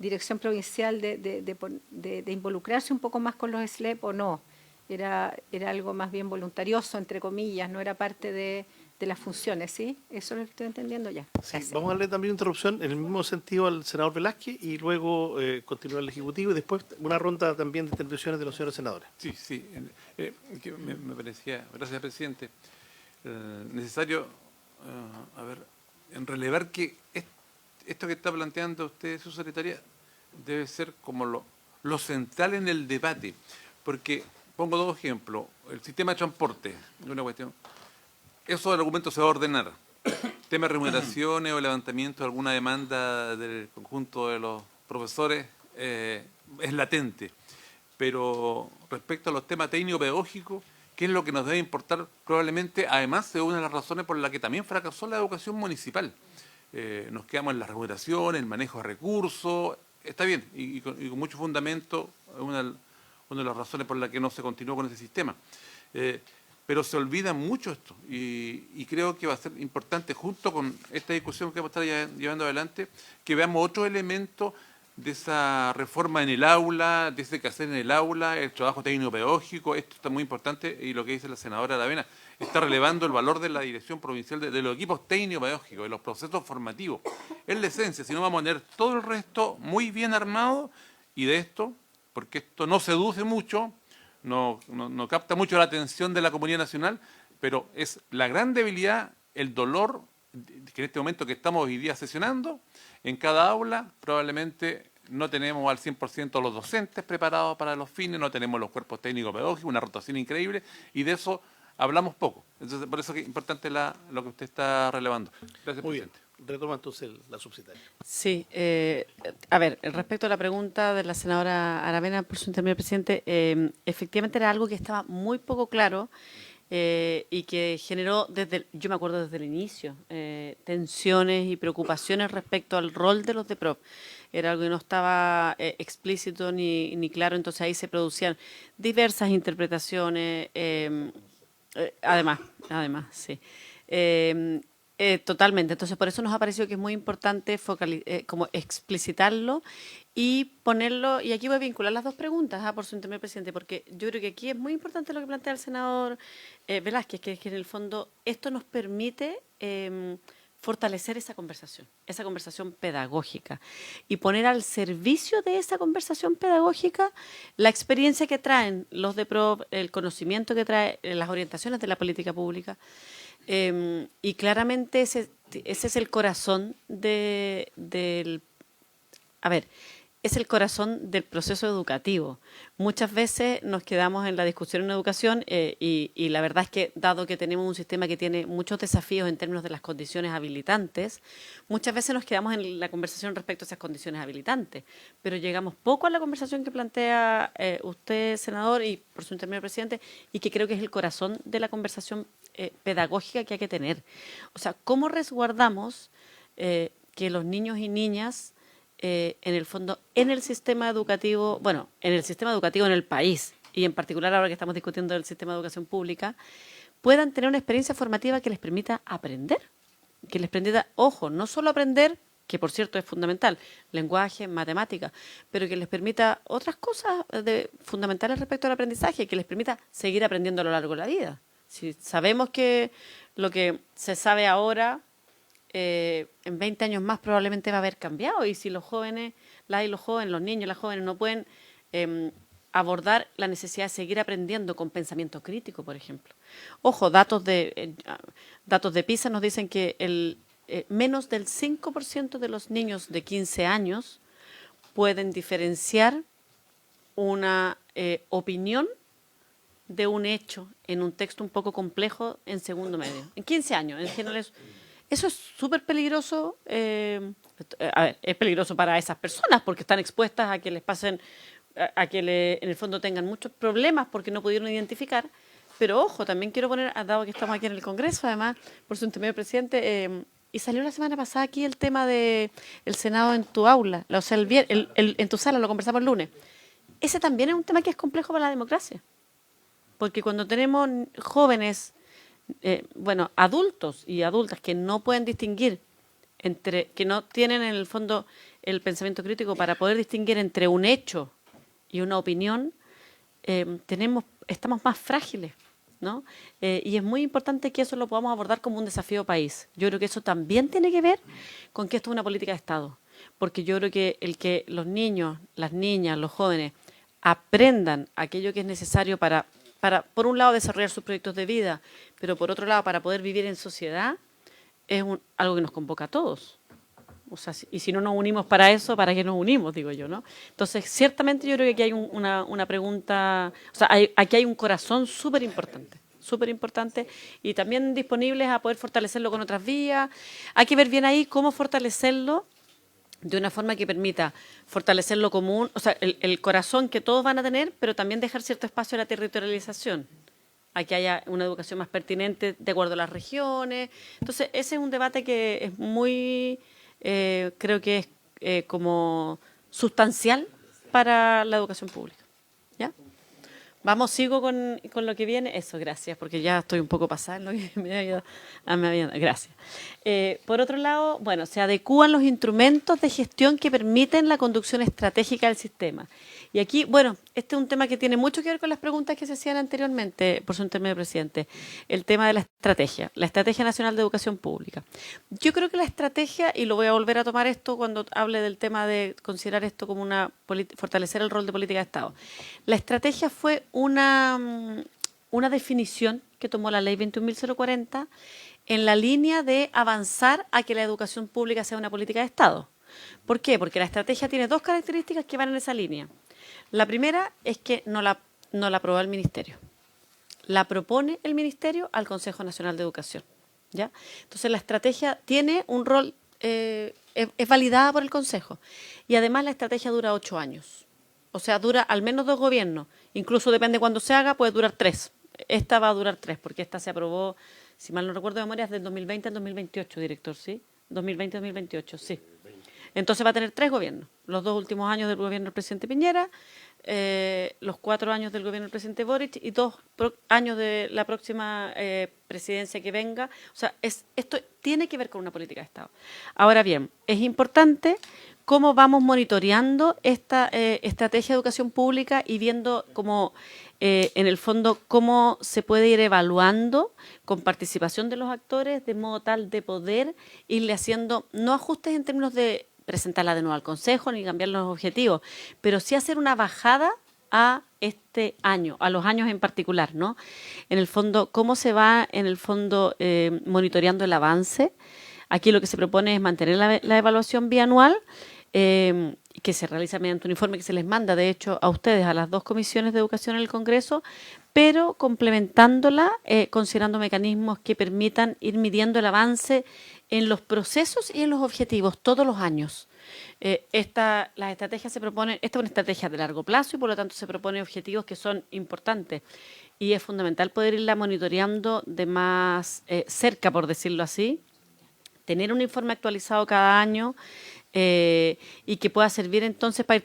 dirección provincial de involucrarse un poco más con los SLEP o no. Era algo más bien voluntarioso, entre comillas, no era parte de las funciones, ¿sí? Eso lo estoy entendiendo ya. Sí, Gracias. vamos a darle también interrupción en el mismo sentido al senador Velázquez y luego continuar el Ejecutivo y después una ronda también de intervenciones de los señores senadores. Sí, sí. Que me parecía, gracias, presidente, necesario, a ver, en relevar que esto que está planteando usted, su secretaria, debe ser como lo central en el debate. Porque, pongo dos ejemplos, el sistema de transporte, una cuestión, esos argumentos se va a ordenar. Tema de remuneraciones o levantamiento de alguna demanda del conjunto de los profesores es latente. Pero respecto a los temas técnico-pedagógicos, ¿qué es lo que nos debe importar? Probablemente, además, de una de las razones por la que también fracasó la educación municipal. Nos quedamos en la remuneración, el manejo de recursos, está bien, y con mucho fundamento, una de las razones por la que no se continuó con ese sistema. Pero se olvida mucho esto, y creo que va a ser importante, junto con esta discusión que vamos a estar llevando adelante, que veamos otros elementos de esa reforma en el aula, de ese quehacer en el aula, el trabajo técnico-pedagógico. Esto está muy importante, y lo que dice la senadora Aravena, está relevando el valor de la dirección provincial de los equipos técnico-pedagógicos, de los procesos formativos. Es la esencia, si no vamos a tener todo el resto muy bien armado, y de esto, porque esto no seduce mucho, no capta mucho la atención de la comunidad nacional, pero es la gran debilidad, el dolor, que en este momento que estamos hoy día sesionando, en cada aula probablemente no tenemos al 100% los docentes preparados para los fines, no tenemos los cuerpos técnicos pedagógicos, una rotación increíble, y de eso hablamos poco. Entonces, por eso es importante lo que usted está relevando. Gracias, Muy bien. presidente. Retoma entonces la subsecretaria. Sí, a ver, respecto a la pregunta de la senadora Aravena, por su intermedio, presidente, efectivamente era algo que estaba muy poco claro y que generó, yo me acuerdo desde el inicio, tensiones y preocupaciones respecto al rol de los DEPROP. Era algo que no estaba explícito ni claro, entonces ahí se producían diversas interpretaciones, además, sí. Totalmente. Entonces, por eso nos ha parecido que es muy importante como explicitarlo y ponerlo, y aquí voy a vincular las dos preguntas, por su intermedio, presidente, porque yo creo que aquí es muy importante lo que plantea el senador Velázquez, que es que en el fondo esto nos permite fortalecer esa conversación pedagógica, y poner al servicio de esa conversación pedagógica la experiencia que traen los DEPROP, el conocimiento que trae, las orientaciones de la política pública. Y claramente ese es el corazón es el corazón del proceso educativo. Muchas veces nos quedamos en la discusión en educación y la verdad es que, dado que tenemos un sistema que tiene muchos desafíos en términos de las condiciones habilitantes, muchas veces nos quedamos en la conversación respecto a esas condiciones habilitantes, pero llegamos poco a la conversación que plantea usted, senador, y por su intermedio, presidente, y que creo que es el corazón de la conversación pedagógica que hay que tener. O sea, ¿cómo resguardamos que los niños y niñas, en el fondo, en el sistema educativo, en el país, y en particular ahora que estamos discutiendo el sistema de educación pública, puedan tener una experiencia formativa que les permita aprender, que les permita, ojo, no solo aprender, que por cierto es fundamental, lenguaje, matemática, pero que les permita otras cosas fundamentales respecto al aprendizaje, que les permita seguir aprendiendo a lo largo de la vida. Si sabemos que lo que se sabe ahora, en 20 años más probablemente va a haber cambiado, y si los jóvenes, los niños, las jóvenes no pueden abordar la necesidad de seguir aprendiendo con pensamiento crítico, por ejemplo. Ojo, datos de PISA nos dicen que menos del 5% de los niños de 15 años pueden diferenciar una opinión de un hecho en un texto un poco complejo en segundo medio. En 15 años, en general, eso es súper peligroso. Es peligroso para esas personas porque están expuestas a que les pasen, en el fondo tengan muchos problemas porque no pudieron identificar. Pero ojo, también quiero poner, dado que estamos aquí en el Congreso, además, por su intermedio, presidente, y salió la semana pasada aquí el tema de el Senado en tu aula, o sea, en tu sala, lo conversamos el lunes. Ese también es un tema que es complejo para la democracia. Porque cuando tenemos jóvenes, adultos y adultas que no pueden distinguir que no tienen en el fondo el pensamiento crítico para poder distinguir entre un hecho y una opinión, estamos más frágiles ¿no? Y es muy importante que eso lo podamos abordar como un desafío país. Yo creo que eso también tiene que ver con que esto es una política de Estado, porque yo creo que el que los niños, las niñas, los jóvenes aprendan aquello que es necesario para por un lado, desarrollar sus proyectos de vida, pero por otro lado, para poder vivir en sociedad, es algo que nos convoca a todos. O sea, y si no nos unimos para eso, ¿para qué nos unimos? Digo yo, ¿no? Entonces, ciertamente yo creo que aquí hay una pregunta, o sea, aquí hay un corazón súper importante y también disponibles a poder fortalecerlo con otras vías. Hay que ver bien ahí cómo fortalecerlo de una forma que permita fortalecer lo común, o sea, el corazón que todos van a tener, pero también dejar cierto espacio a la territorialización, a que haya una educación más pertinente de acuerdo a las regiones. Entonces, ese es un debate que es muy, creo que es como sustancial para la educación pública. ¿Ya? Vamos, sigo con lo que viene. Eso, gracias, porque ya estoy un poco pasada en lo que me había gracias. Por otro lado, bueno, se adecúan los instrumentos de gestión que permiten la conducción estratégica del sistema. Y aquí, bueno, este es un tema que tiene mucho que ver con las preguntas que se hacían anteriormente, por su intermedio, presidente, el tema de la Estrategia Nacional de Educación Pública. Yo creo que la estrategia, y lo voy a volver a tomar esto cuando hable del tema de considerar esto como fortalecer el rol de política de Estado. La estrategia fue una definición que tomó la ley 21.040 en la línea de avanzar a que la educación pública sea una política de Estado. ¿Por qué? Porque la estrategia tiene dos características que van en esa línea. La primera es que no la aprobó el Ministerio. La propone el Ministerio al Consejo Nacional de Educación. ¿Ya? Entonces, la estrategia tiene un rol, es validada por el Consejo. Y además la estrategia dura 8 años. O sea, dura al menos 2 gobiernos. Incluso depende cuándo se haga, puede durar 3. Esta va a durar 3, porque esta se aprobó, si mal no recuerdo de memoria, es del 2020 al 2028, director, ¿sí? 2020-2028, sí. Entonces va a tener 3 gobiernos. Los 2 últimos años del gobierno del presidente Piñera, los 4 años del gobierno del presidente Boric y 2 años de la próxima presidencia que venga. O sea, esto tiene que ver con una política de Estado. Ahora bien, es importante cómo vamos monitoreando esta estrategia de educación pública y viendo cómo, en el fondo, cómo se puede ir evaluando con participación de los actores de modo tal de poder irle haciendo, no ajustes en términos de presentarla de nuevo al Consejo ni cambiar los objetivos, pero sí hacer una bajada a este año, a los años en particular, ¿no? En el fondo, cómo se va, en el fondo, monitoreando el avance. Aquí lo que se propone es mantener la evaluación bianual, que se realiza mediante un informe que se les manda, de hecho, a ustedes, a las 2 comisiones de educación en el Congreso, pero complementándola, considerando mecanismos que permitan ir midiendo el avance en los procesos y en los objetivos todos los años. Las estrategias se proponen, esta es una estrategia de largo plazo y por lo tanto se proponen objetivos que son importantes y es fundamental poder irla monitoreando de más cerca, por decirlo así, tener un informe actualizado cada año y que pueda servir entonces para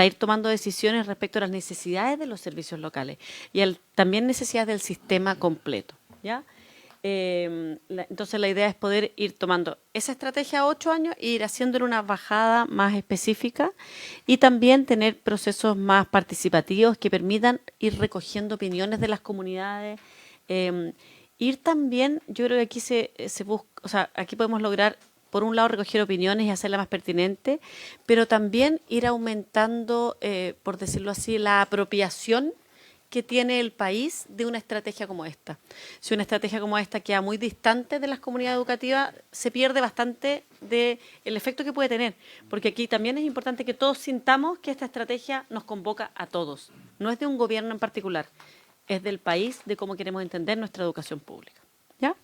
ir tomando decisiones respecto a las necesidades de los servicios locales y también necesidades del sistema completo, ¿ya? Entonces la idea es poder ir tomando esa estrategia a 8 años e ir haciendo una bajada más específica y también tener procesos más participativos que permitan ir recogiendo opiniones de las comunidades. Ir también, yo creo que aquí se busca, o sea, aquí podemos lograr, por un lado, recoger opiniones y hacerla más pertinente, pero también ir aumentando, por decirlo así, la apropiación que tiene el país de una estrategia como esta. Si una estrategia como esta queda muy distante de las comunidades educativas, se pierde bastante del efecto que puede tener, porque aquí también es importante que todos sintamos que esta estrategia nos convoca a todos, no es de un gobierno en particular, es del país, de cómo queremos entender nuestra educación pública. ¿Ya?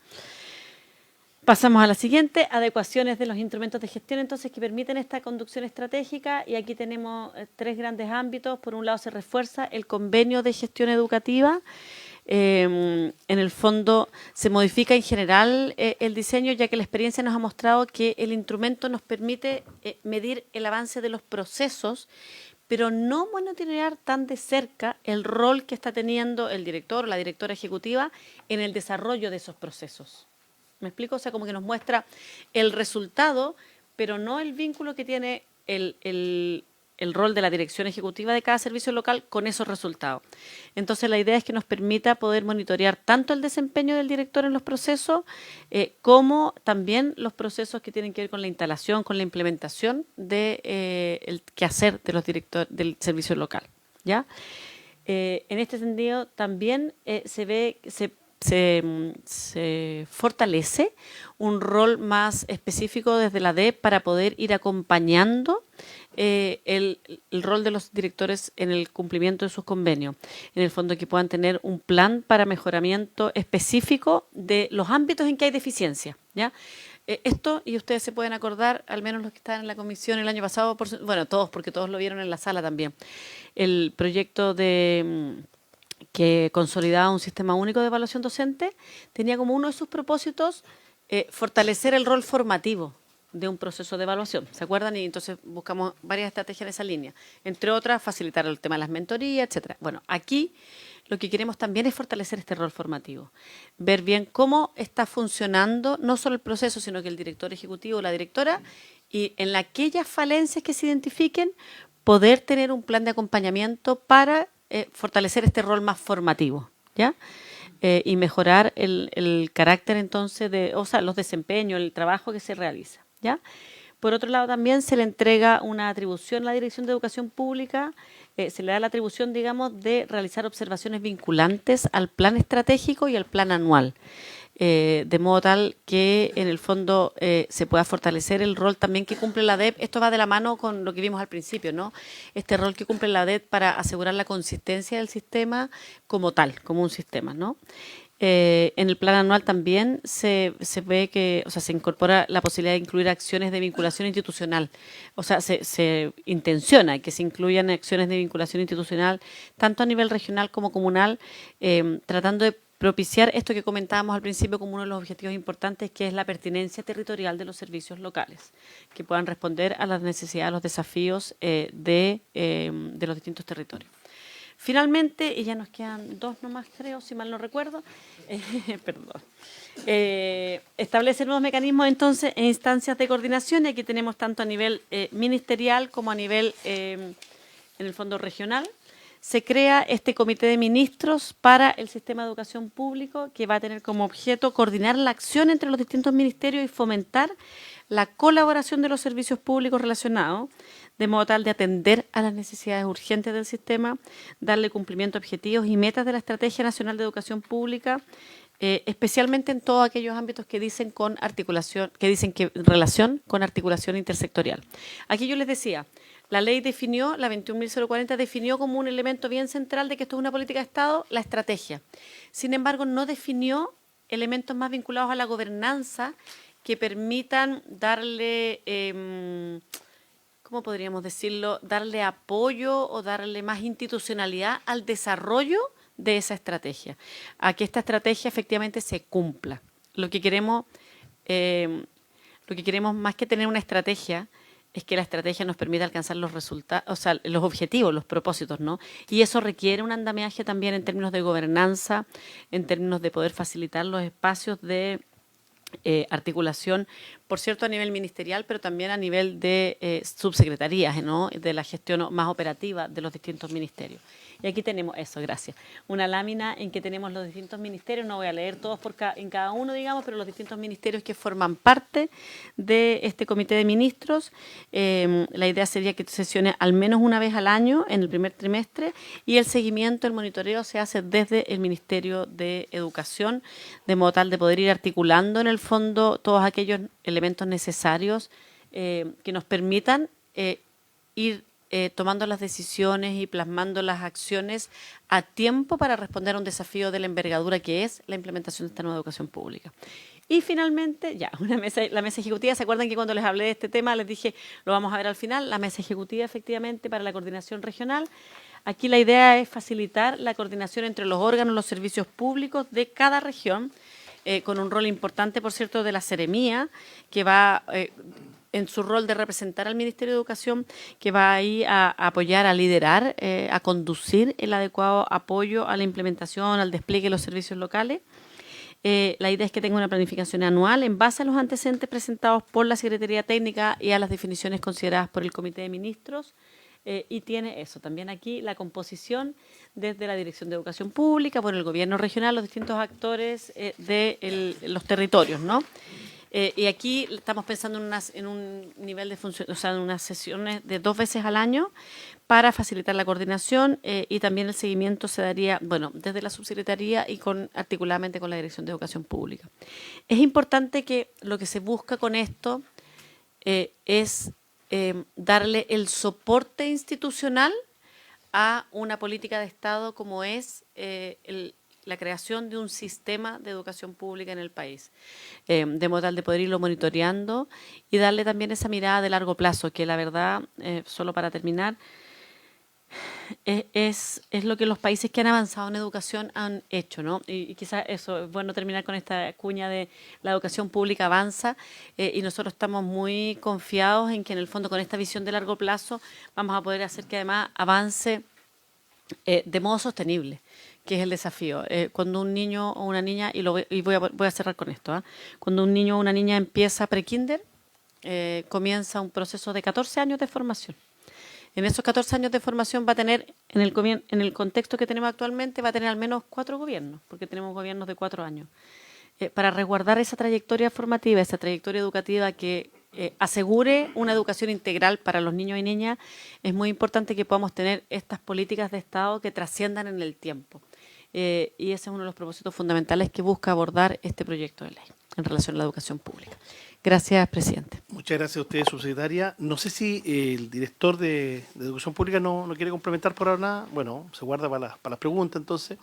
Pasamos a la siguiente, adecuaciones de los instrumentos de gestión, entonces, que permiten esta conducción estratégica, y aquí tenemos 3 grandes ámbitos. Por un lado, se refuerza el convenio de gestión educativa. En el fondo, se modifica en general el diseño, ya que la experiencia nos ha mostrado que el instrumento nos permite medir el avance de los procesos, pero no monitorear tan de cerca el rol que está teniendo el director o la directora ejecutiva en el desarrollo de esos procesos. ¿Me explico? O sea, como que nos muestra el resultado, pero no el vínculo que tiene el el rol de la dirección ejecutiva de cada servicio local con esos resultados. Entonces, la idea es que nos permita poder monitorear tanto el desempeño del director en los procesos, como también los procesos que tienen que ver con la instalación, con la implementación de el quehacer de los directores del servicio local, ¿ya? En este sentido, también se fortalece un rol más específico desde la DEP para poder ir acompañando el rol de los directores en el cumplimiento de sus convenios. En el fondo, que puedan tener un plan para mejoramiento específico de los ámbitos en que hay deficiencia, ¿ya? Esto, y ustedes se pueden acordar, al menos los que estaban en la comisión el año pasado, bueno, todos, porque todos lo vieron en la sala también, el proyecto que consolidaba un sistema único de evaluación docente, tenía como uno de sus propósitos fortalecer el rol formativo de un proceso de evaluación. ¿Se acuerdan? Y entonces buscamos varias estrategias en esa línea. Entre otras, facilitar el tema de las mentorías, etcétera. Bueno, aquí lo que queremos también es fortalecer este rol formativo. Ver bien cómo está funcionando no solo el proceso, sino que el director ejecutivo o la directora, y en aquellas falencias que se identifiquen, poder tener un plan de acompañamiento para fortalecer este rol más formativo, ¿ya? Y mejorar el carácter entonces los desempeños, el trabajo que se realiza, ¿ya? Por otro lado, también se le entrega una atribución a la Dirección de Educación Pública, se le da la atribución, digamos, de realizar observaciones vinculantes al plan estratégico y al plan anual, de modo tal que en el fondo se pueda fortalecer el rol también que cumple la DEP. Esto va de la mano con lo que vimos al principio, ¿no? Este rol que cumple la DEP para asegurar la consistencia del sistema como tal, como un sistema, ¿no? En el plan anual también se ve que, o sea, se incorpora la posibilidad de incluir acciones de vinculación institucional. O sea, se intenciona que se incluyan acciones de vinculación institucional tanto a nivel regional como comunal, tratando de propiciar esto que comentábamos al principio como uno de los objetivos importantes, que es la pertinencia territorial de los servicios locales, que puedan responder a las necesidades, a los desafíos de los distintos territorios. Finalmente, y ya nos quedan 2 nomás, creo, si mal no recuerdo, perdón, establece nuevos mecanismos entonces e instancias de coordinación, y aquí tenemos tanto a nivel ministerial como a nivel, en el fondo regional. Se crea este comité de ministros para el sistema de educación público, que va a tener como objeto coordinar la acción entre los distintos ministerios y fomentar la colaboración de los servicios públicos relacionados, de modo tal de atender a las necesidades urgentes del sistema, darle cumplimiento a objetivos y metas de la Estrategia Nacional de Educación Pública, especialmente en todos aquellos ámbitos que dicen que relación con articulación intersectorial. Aquí yo les decía, la ley definió, la 21.040 definió como un elemento bien central de que esto es una política de Estado, la estrategia. Sin embargo, no definió elementos más vinculados a la gobernanza que permitan darle, ¿cómo podríamos decirlo?, darle apoyo o darle más institucionalidad al desarrollo de esa estrategia, a que esta estrategia efectivamente se cumpla. Lo que queremos más que tener una estrategia es que la estrategia nos permita alcanzar los resultados, o sea, los objetivos, los propósitos, ¿no? Y eso requiere un andamiaje también en términos de gobernanza, en términos de poder facilitar los espacios de articulación, por cierto, a nivel ministerial, pero también a nivel de subsecretarías, ¿no?, de la gestión más operativa de los distintos ministerios. Y aquí tenemos eso, gracias. Una lámina en que tenemos los distintos ministerios, no voy a leer todos en cada uno, digamos, pero los distintos ministerios que forman parte de este comité de ministros. La idea sería que sesione al menos una vez al año en el primer trimestre, y el seguimiento, el monitoreo se hace desde el Ministerio de Educación, de modo tal de poder ir articulando en el fondo todos aquellos elementos necesarios que nos permitan ir tomando las decisiones y plasmando las acciones a tiempo para responder a un desafío de la envergadura que es la implementación de esta nueva educación pública. Y finalmente, la mesa ejecutiva. ¿Se acuerdan que cuando les hablé de este tema les dije, lo vamos a ver al final? La mesa ejecutiva, efectivamente, para la coordinación regional. Aquí la idea es facilitar la coordinación entre los órganos, los servicios públicos de cada región, con un rol importante, por cierto, de la Seremía, que va en su rol de representar al Ministerio de Educación, que va ahí a apoyar, a liderar, a conducir el adecuado apoyo a la implementación, al despliegue de los servicios locales. La idea es que tenga una planificación anual en base a los antecedentes presentados por la Secretaría Técnica y a las definiciones consideradas por el Comité de Ministros. y tiene eso. También aquí la composición desde la Dirección de Educación Pública, por el gobierno regional, los distintos actores de los territorios, ¿no? Y aquí estamos pensando en un nivel de función, o sea, en unas sesiones de 2 veces al año para facilitar la coordinación y también el seguimiento se daría, bueno, desde la subsecretaría y articuladamente con la Dirección de Educación Pública. Es importante que lo que se busca con esto es darle el soporte institucional a una política de Estado como es la creación de un sistema de educación pública en el país, de modo tal de poder irlo monitoreando y darle también esa mirada de largo plazo, que la verdad, solo para terminar, es lo que los países que han avanzado en educación han hecho, ¿no? Y quizás eso, es bueno terminar con esta cuña de la educación pública avanza y nosotros estamos muy confiados en que en el fondo con esta visión de largo plazo vamos a poder hacer que además avance de modo sostenible, que es el desafío. Cuando un niño o una niña, y voy a cerrar con esto, cuando un niño o una niña empieza pre-kinder, comienza un proceso de 14 años de formación. En esos 14 años de formación va a tener, en el contexto que tenemos actualmente, va a tener al menos 4 gobiernos, porque tenemos gobiernos de 4 años. Para resguardar esa trayectoria formativa, esa trayectoria educativa que asegure una educación integral para los niños y niñas, es muy importante que podamos tener estas políticas de Estado que trasciendan en el tiempo. Y ese es uno de los propósitos fundamentales que busca abordar este proyecto de ley en relación a la educación pública. Gracias, presidente. Muchas gracias a usted, subsecretaria. No sé si el director de Educación Pública no quiere complementar por ahora nada. Bueno, se guarda para las preguntas, entonces.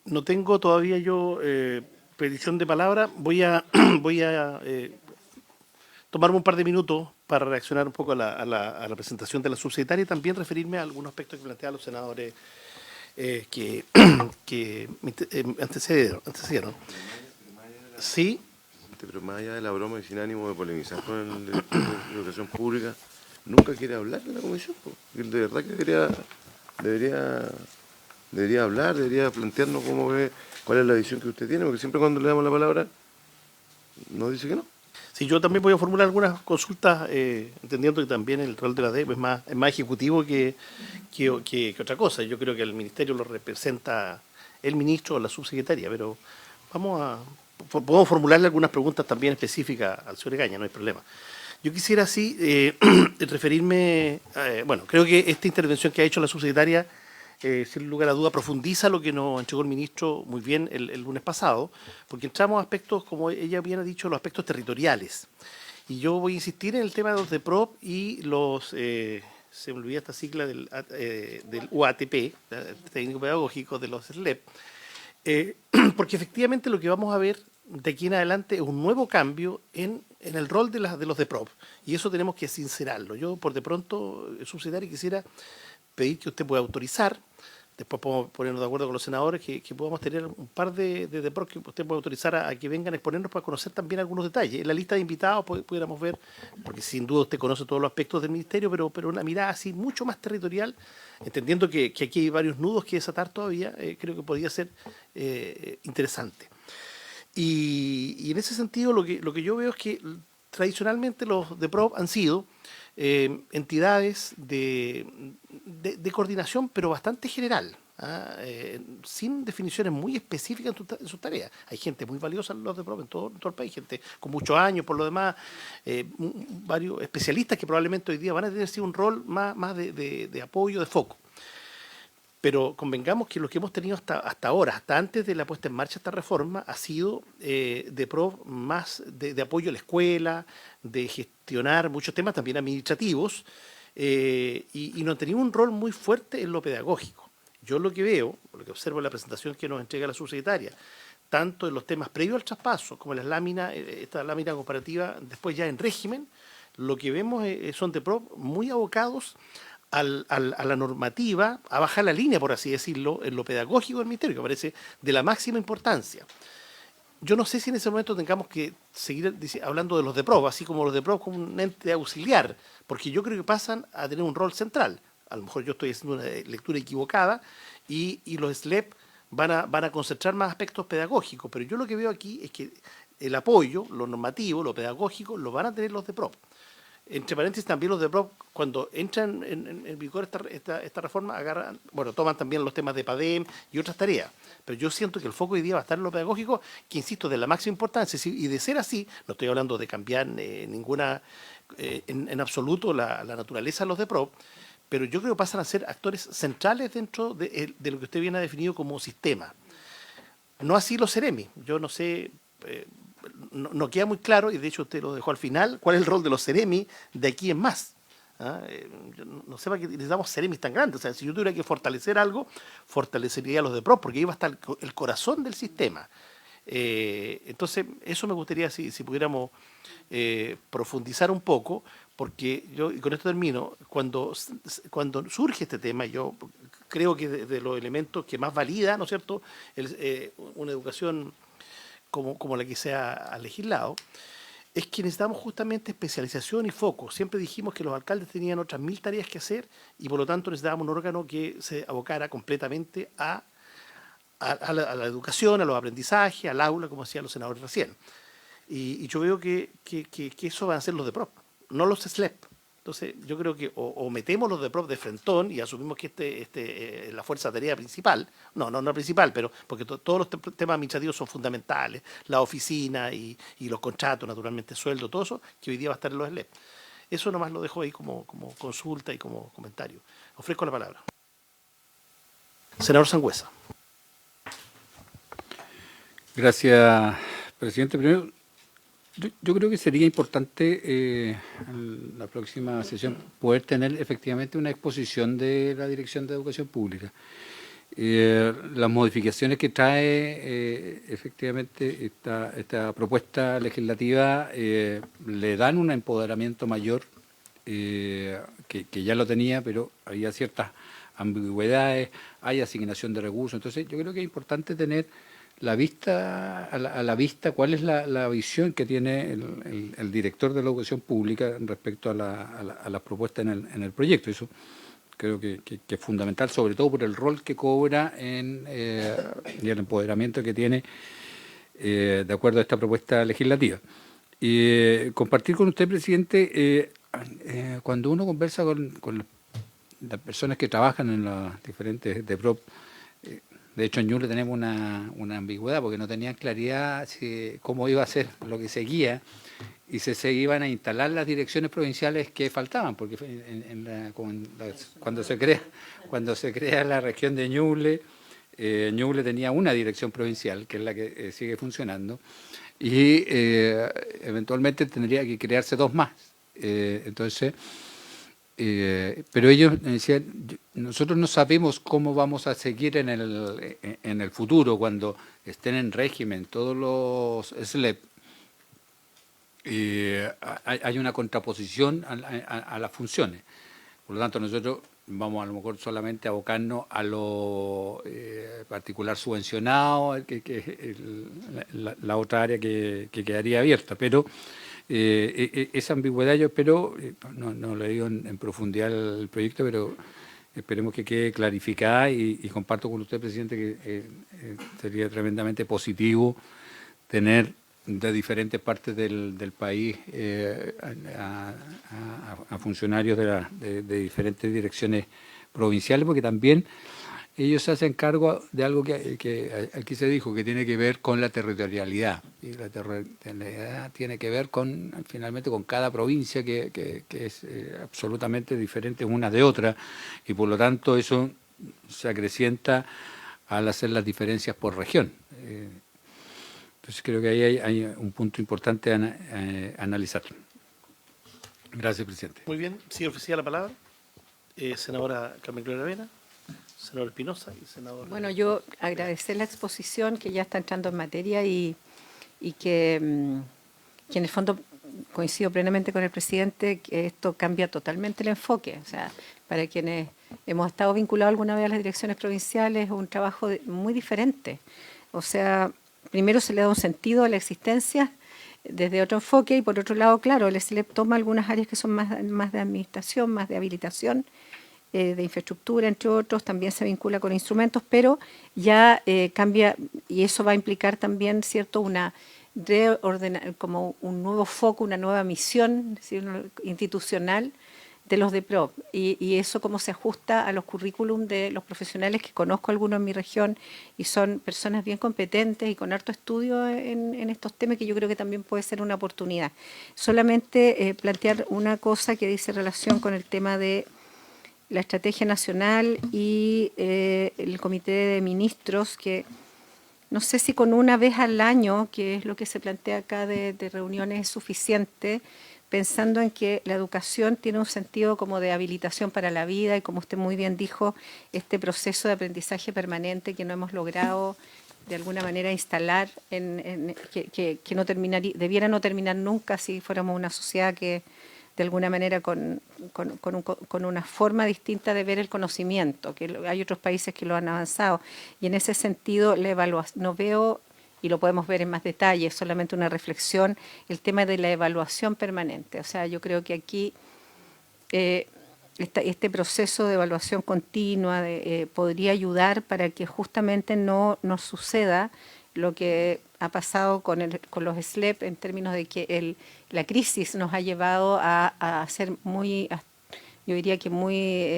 No tengo todavía yo petición de palabra. Voy a tomarme un par de minutos para reaccionar un poco a la presentación de la subsecretaria y también referirme a algunos aspectos que planteaban los senadores que me antecedieron. Sí. Pero más allá de la broma y sin ánimo de polemizar con el director de Educación Pública, nunca quiere hablar de la comisión. Él de verdad que debería hablar, debería plantearnos cómo ve, cuál es la visión que usted tiene, porque siempre cuando le damos la palabra nos dice que no. Sí, yo también voy a formular algunas consultas, entendiendo que también el rol de la DEP es más ejecutivo que otra cosa. Yo creo que el ministerio lo representa el ministro o la subsecretaria, pero podemos formularle algunas preguntas también específicas al señor Egaña, no hay problema. Yo quisiera así referirme, creo que esta intervención que ha hecho la subsecretaria, sin lugar a duda, profundiza lo que nos entregó el ministro muy bien el lunes pasado, porque entramos a aspectos, como ella bien ha dicho, los aspectos territoriales. Y yo voy a insistir en el tema de los DEPROP y los, se me olvidó esta sigla del UATP, técnico pedagógico, de los SLEP, porque efectivamente lo que vamos a ver de aquí en adelante es un nuevo cambio en el rol de los DEPROP, y eso tenemos que sincerarlo. Yo, por de pronto, subsecretario, quisiera pedir que usted pueda autorizar, después podemos ponernos de acuerdo con los senadores, que podamos tener un par de DEPROP que usted pueda autorizar a que vengan a exponernos para conocer también algunos detalles. En la lista de invitados pudiéramos ver, porque sin duda usted conoce todos los aspectos del ministerio, pero una mirada así mucho más territorial, entendiendo que aquí hay varios nudos que desatar todavía, creo que podría ser interesante. Y en ese sentido lo que yo veo es que tradicionalmente los DEPROP han sido entidades de coordinación, pero bastante general, sin definiciones muy específicas en sus tareas. Hay gente muy valiosa en los DEPROP en todo el país, gente con muchos años, por lo demás, varios especialistas que probablemente hoy día van a tener sí, un rol más de apoyo, de foco. Pero convengamos que lo que hemos tenido hasta ahora, hasta antes de la puesta en marcha de esta reforma, ha sido DEPROP más de apoyo a la escuela, de gestionar muchos temas también administrativos, y no han tenido un rol muy fuerte en lo pedagógico. Yo lo que veo, lo que observo en la presentación que nos entrega la subsecretaria, tanto en los temas previos al traspaso como en las láminas, esta lámina comparativa después ya en régimen, lo que vemos son DEPROP muy abocados a la normativa, a bajar la línea, por así decirlo, en lo pedagógico del ministerio, que parece de la máxima importancia. Yo no sé si en ese momento tengamos que seguir hablando de los DEPROP, así como los DEPROP como un ente auxiliar, porque yo creo que pasan a tener un rol central. A lo mejor yo estoy haciendo una lectura equivocada y los SLEP van a concentrar más aspectos pedagógicos, pero yo lo que veo aquí es que el apoyo, lo normativo, lo pedagógico, lo van a tener los DEPROP. Entre paréntesis, también los de PROP, cuando entran en vigor esta reforma, toman también los temas de PADEM y otras tareas. Pero yo siento que el foco hoy día va a estar en lo pedagógico, que insisto, de la máxima importancia. Y de ser así, no estoy hablando de cambiar en absoluto la naturaleza de los de PROP, pero yo creo que pasan a ser actores centrales dentro de lo que usted bien ha definido como sistema. No así los Ceremi. Yo no sé, no queda muy claro, y de hecho usted lo dejó al final, cuál es el rol de los Ceremi de aquí en más. Yo no sé para qué necesitamos Ceremis tan grandes. O sea, si yo tuviera que fortalecer algo, fortalecería a los de PROP, porque ahí va a estar el corazón del sistema. Entonces, eso me gustaría si pudiéramos profundizar un poco, porque yo, y con esto termino, cuando surge este tema, yo creo que de los elementos que más valida, ¿no es cierto?, una educación como la que se ha legislado, es que necesitamos justamente especialización y foco. Siempre dijimos que los alcaldes tenían otras 1000 tareas que hacer y por lo tanto necesitábamos un órgano que se abocara completamente a la educación, a los aprendizajes, al aula, como decían los senadores recién. Y yo veo que eso van a ser los de PROP, no los SLEP. Entonces yo creo que o metemos los de PROP de frentón y asumimos que la fuerza de tarea principal, no principal, pero porque todos los temas administrativos son fundamentales, la oficina y los contratos, naturalmente sueldo, todo eso, que hoy día va a estar en los SLEP. Eso nomás lo dejo ahí como consulta y como comentario. Ofrezco la palabra. Senador Sangüesa. Gracias, presidente. Primero, yo creo que sería importante en la próxima sesión poder tener efectivamente una exposición de la Dirección de Educación Pública. Las modificaciones que trae efectivamente esta propuesta legislativa le dan un empoderamiento mayor, que ya lo tenía, pero había ciertas ambigüedades, hay asignación de recursos. Entonces yo creo que es importante tener a la vista cuál es la visión que tiene el director de la educación pública respecto a las propuestas en el proyecto. Eso creo que es fundamental, sobre todo por el rol que cobra y el empoderamiento que tiene de acuerdo a esta propuesta legislativa. Compartir con usted, presidente, cuando uno conversa con las personas que trabajan en las diferentes DEPROP, de hecho en Ñuble tenemos una ambigüedad porque no tenían claridad cómo iba a ser lo que seguía y se iban a instalar las direcciones provinciales que faltaban, porque cuando se crea la región de Ñuble, Ñuble tenía una dirección provincial, que es la que sigue funcionando, y eventualmente tendría que crearse 2 más. Pero ellos decían, nosotros no sabemos cómo vamos a seguir en el futuro cuando estén en régimen todos los SLEP. Hay una contraposición a las funciones. Por lo tanto, nosotros vamos a lo mejor solamente a abocarnos a lo particular subvencionado, la otra área que quedaría abierta. Pero esa ambigüedad yo espero, no le digo en profundidad el proyecto, pero esperemos que quede clarificada y comparto con usted, presidente, que sería tremendamente positivo tener de diferentes partes del país a funcionarios de diferentes direcciones provinciales, porque también ellos se hacen cargo de algo que aquí se dijo, que tiene que ver con la territorialidad. Y la territorialidad tiene que ver finalmente con cada provincia que es absolutamente diferente una de otra, y por lo tanto eso se acrecienta al hacer las diferencias por región. Entonces creo que ahí hay un punto importante a analizar. Gracias, presidente. Muy bien, sí, ofrecía la palabra. Senadora Carmen Gloria Aravena, senador Espinosa y senador... Bueno, yo agradecer la exposición, que ya está entrando en materia y que en el fondo coincido plenamente con el presidente, que esto cambia totalmente el enfoque. O sea, para quienes hemos estado vinculados alguna vez a las direcciones provinciales, es un trabajo muy diferente. O sea, primero se le da un sentido a la existencia desde otro enfoque y por otro lado, claro, el SLEP toma algunas áreas que son más de administración, más de habilitación, de infraestructura, entre otros, también se vincula con instrumentos, pero ya cambia, y eso va a implicar también, ¿cierto?, una como un nuevo foco, una nueva misión, ¿sí?, institucional de los DEPROP, y eso cómo se ajusta a los currículum de los profesionales, que conozco algunos en mi región y son personas bien competentes y con harto estudio en estos temas, que yo creo que también puede ser una oportunidad. Solamente plantear una cosa que dice relación con el tema de la estrategia nacional y el comité de ministros, que no sé si con una vez al año, que es lo que se plantea acá de reuniones, es suficiente, pensando en que la educación tiene un sentido como de habilitación para la vida y, como usted muy bien dijo, este proceso de aprendizaje permanente que no hemos logrado de alguna manera instalar, que no debiera no terminar nunca si fuéramos una sociedad que de alguna manera con una forma distinta de ver el conocimiento, que hay otros países que lo han avanzado. Y en ese sentido, la evaluación, no veo, y lo podemos ver en más detalle, solamente una reflexión, el tema de la evaluación permanente. O sea, yo creo que aquí este proceso de evaluación continua podría ayudar para que justamente no nos suceda lo que ha pasado con los SLEP, en términos de que la crisis nos ha llevado a ser muy, yo diría que muy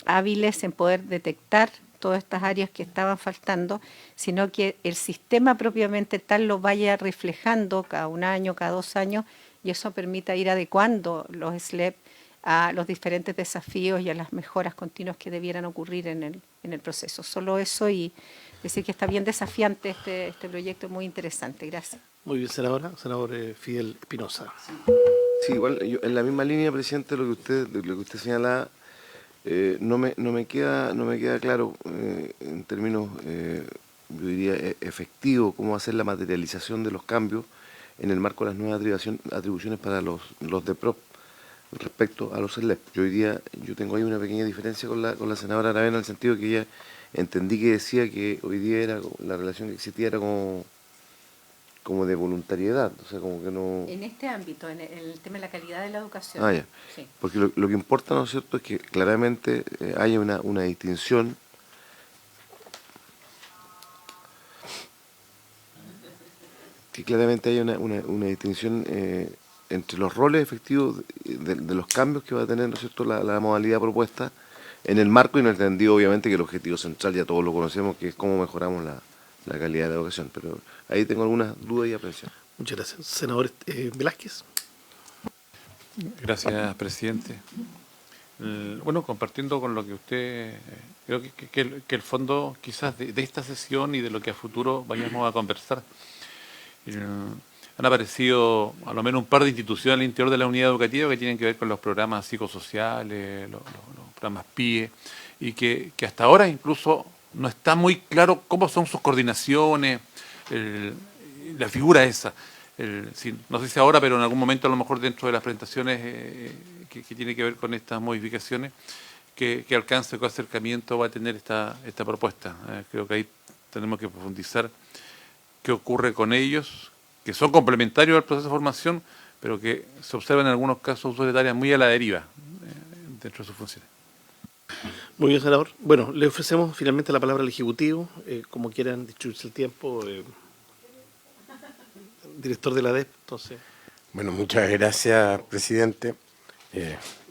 hábiles en poder detectar todas estas áreas que estaban faltando, sino que el sistema propiamente tal lo vaya reflejando cada un año, cada 2 años, y eso permita ir adecuando los SLEP a los diferentes desafíos y a las mejoras continuas que debieran ocurrir en el proceso. Solo eso, y decir que está bien desafiante este proyecto, muy interesante. Gracias. Muy bien, senadora. Senador Fidel Espinosa. Sí, igual, en la misma línea, presidente, lo que usted señala, no me queda claro en términos, yo diría, efectivos, cómo hacer la materialización de los cambios en el marco de las nuevas atribuciones para los DEPROP respecto a los SLEP. Yo tengo ahí una pequeña diferencia con la senadora Aravena, en el sentido que ella entendí que decía que hoy día la relación que existía era como de voluntariedad, o sea, como que no... En este ámbito, en el tema de la calidad de la educación. Ah, ya. Sí. Porque lo que importa, ¿no es cierto?, es que claramente haya una distinción entre los roles efectivos de los cambios que va a tener, ¿no es cierto?, la modalidad propuesta en el marco, y no entendido obviamente que el objetivo central ya todos lo conocemos, que es cómo mejoramos la calidad de la educación, pero ahí tengo algunas dudas y aprensiones. Muchas gracias. Senador Velázquez. Gracias, presidente. Bueno, compartiendo con lo que usted, creo que el fondo quizás de esta sesión y de lo que a futuro vayamos a conversar, han aparecido a lo menos un par de instituciones al interior de la unidad educativa que tienen que ver con los programas psicosociales, los programas PIE, y que hasta ahora incluso no está muy claro cómo son sus coordinaciones, la figura esa. No sé si ahora, pero en algún momento, a lo mejor dentro de las presentaciones que tiene que ver con estas modificaciones, qué alcance o qué acercamiento va a tener esta propuesta. Creo que ahí tenemos que profundizar qué ocurre con ellos, que son complementarios al proceso de formación, pero que se observan en algunos casos usos de tareas muy a la deriva dentro de sus funciones. Muy bien, senador. Bueno, le ofrecemos finalmente la palabra al Ejecutivo, como quieran distribuirse el tiempo. Director de la ADEP, entonces. Bueno, muchas gracias, presidente.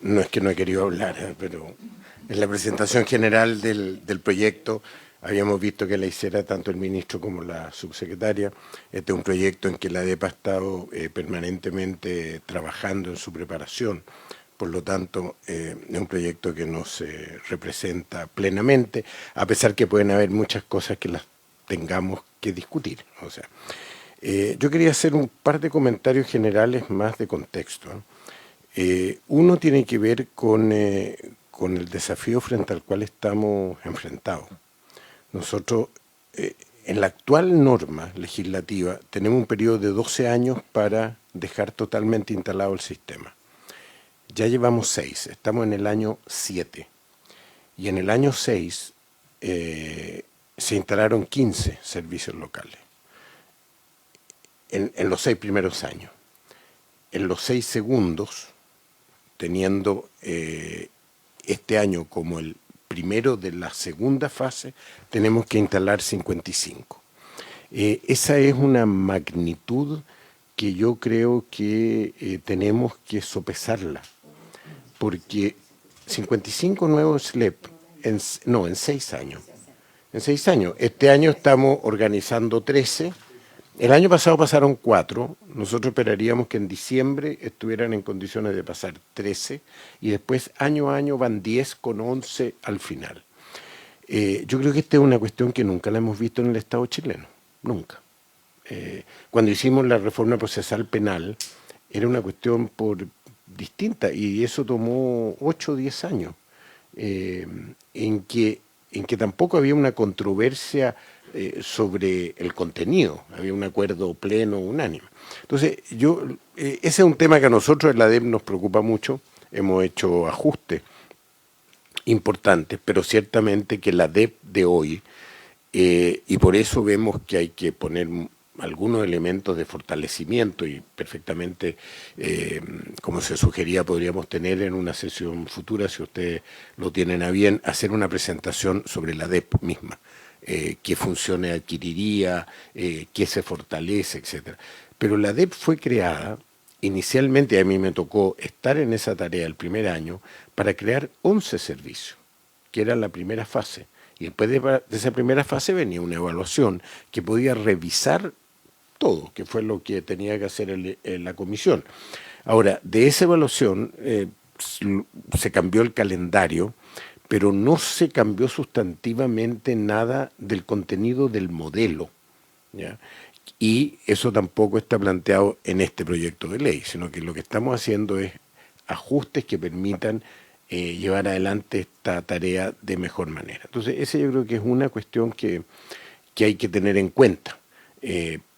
No es que no he querido hablar, pero en la presentación general del proyecto habíamos visto que la hiciera tanto el ministro como la subsecretaria. Este es un proyecto en que la ADEP ha estado permanentemente trabajando en su preparación. Por lo tanto, es un proyecto que nos representa plenamente, a pesar que pueden haber muchas cosas que las tengamos que discutir. O sea, yo quería hacer un par de comentarios generales más de contexto. Uno tiene que ver con el desafío frente al cual estamos enfrentados. Nosotros, en la actual norma legislativa, tenemos un periodo de 12 años para dejar totalmente instalado el sistema. Ya llevamos 6, estamos en el año 7. Y en el año 6 se instalaron 15 servicios locales. En los 6 primeros años. En los 6 segundos, teniendo este año como el primero de la segunda fase, tenemos que instalar 55. Esa es una magnitud que yo creo que tenemos que sopesarla, porque 55 nuevos SLEP en 6 años. En 6 años. Este año estamos organizando 13. El año pasado pasaron 4. Nosotros esperaríamos que en diciembre estuvieran en condiciones de pasar 13. Y después, año a año, van 10 con 11 al final. Yo creo que esta es una cuestión que nunca la hemos visto en el Estado chileno. Nunca. Cuando hicimos la reforma procesal penal, era una cuestión distinta. Y eso tomó 8 o 10 años. En que tampoco había una controversia sobre el contenido, había un acuerdo pleno, unánime. Entonces, ese es un tema que a nosotros en la ADEP nos preocupa mucho, hemos hecho ajustes importantes, pero ciertamente que la ADEP de hoy, y por eso vemos que hay que poner algunos elementos de fortalecimiento y perfectamente, como se sugería, podríamos tener en una sesión futura, si ustedes lo tienen a bien, hacer una presentación sobre la ADEP misma, qué funciones adquiriría, qué se fortalece, etcétera. Pero la ADEP fue creada inicialmente, a mí me tocó estar en esa tarea el primer año, para crear 11 servicios, que era la primera fase. Y después de esa primera fase venía una evaluación que podía revisar todo, que fue lo que tenía que hacer la comisión. Ahora, de esa evaluación se cambió el calendario, pero no se cambió sustantivamente nada del contenido del modelo, ¿ya? Y eso tampoco está planteado en este proyecto de ley, sino que lo que estamos haciendo es ajustes que permitan llevar adelante esta tarea de mejor manera. Entonces, esa yo creo que es una cuestión que hay que tener en cuenta.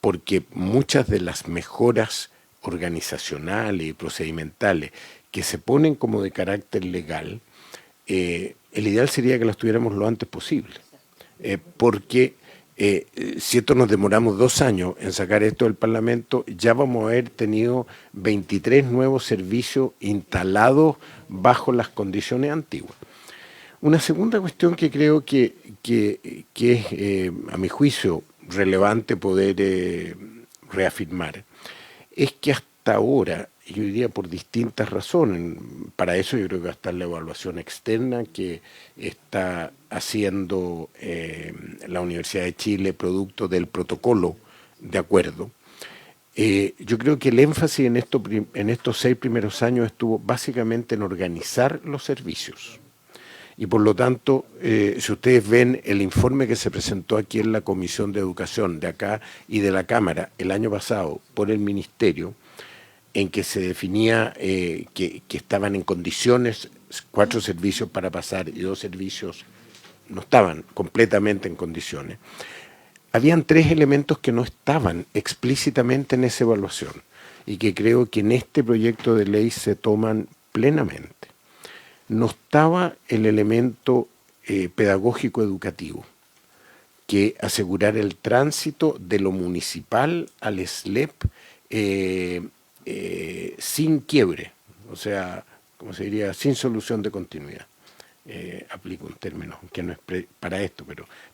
Porque muchas de las mejoras organizacionales y procedimentales que se ponen como de carácter legal, el ideal sería que las tuviéramos lo antes posible, porque si esto nos demoramos 2 años en sacar esto del Parlamento, ya vamos a haber tenido 23 nuevos servicios instalados bajo las condiciones antiguas. Una segunda cuestión que creo que es, a mi juicio, relevante poder reafirmar, es que hasta ahora, yo diría por distintas razones, para eso yo creo que va a estar la evaluación externa que está haciendo la Universidad de Chile, producto del protocolo de acuerdo. Yo creo que el énfasis en estos 6 primeros años estuvo básicamente en organizar los servicios. Y por lo tanto, si ustedes ven el informe que se presentó aquí en la Comisión de Educación de acá y de la Cámara el año pasado por el Ministerio, en que se definía que estaban en condiciones 4 servicios para pasar y 2 servicios no estaban completamente en condiciones, habían 3 elementos que no estaban explícitamente en esa evaluación y que creo que en este proyecto de ley se toman plenamente. No estaba el elemento pedagógico educativo, que asegurar el tránsito de lo municipal al SLEP sin quiebre, o sea, como se diría, sin solución de continuidad. Aplico un término que no es para esto,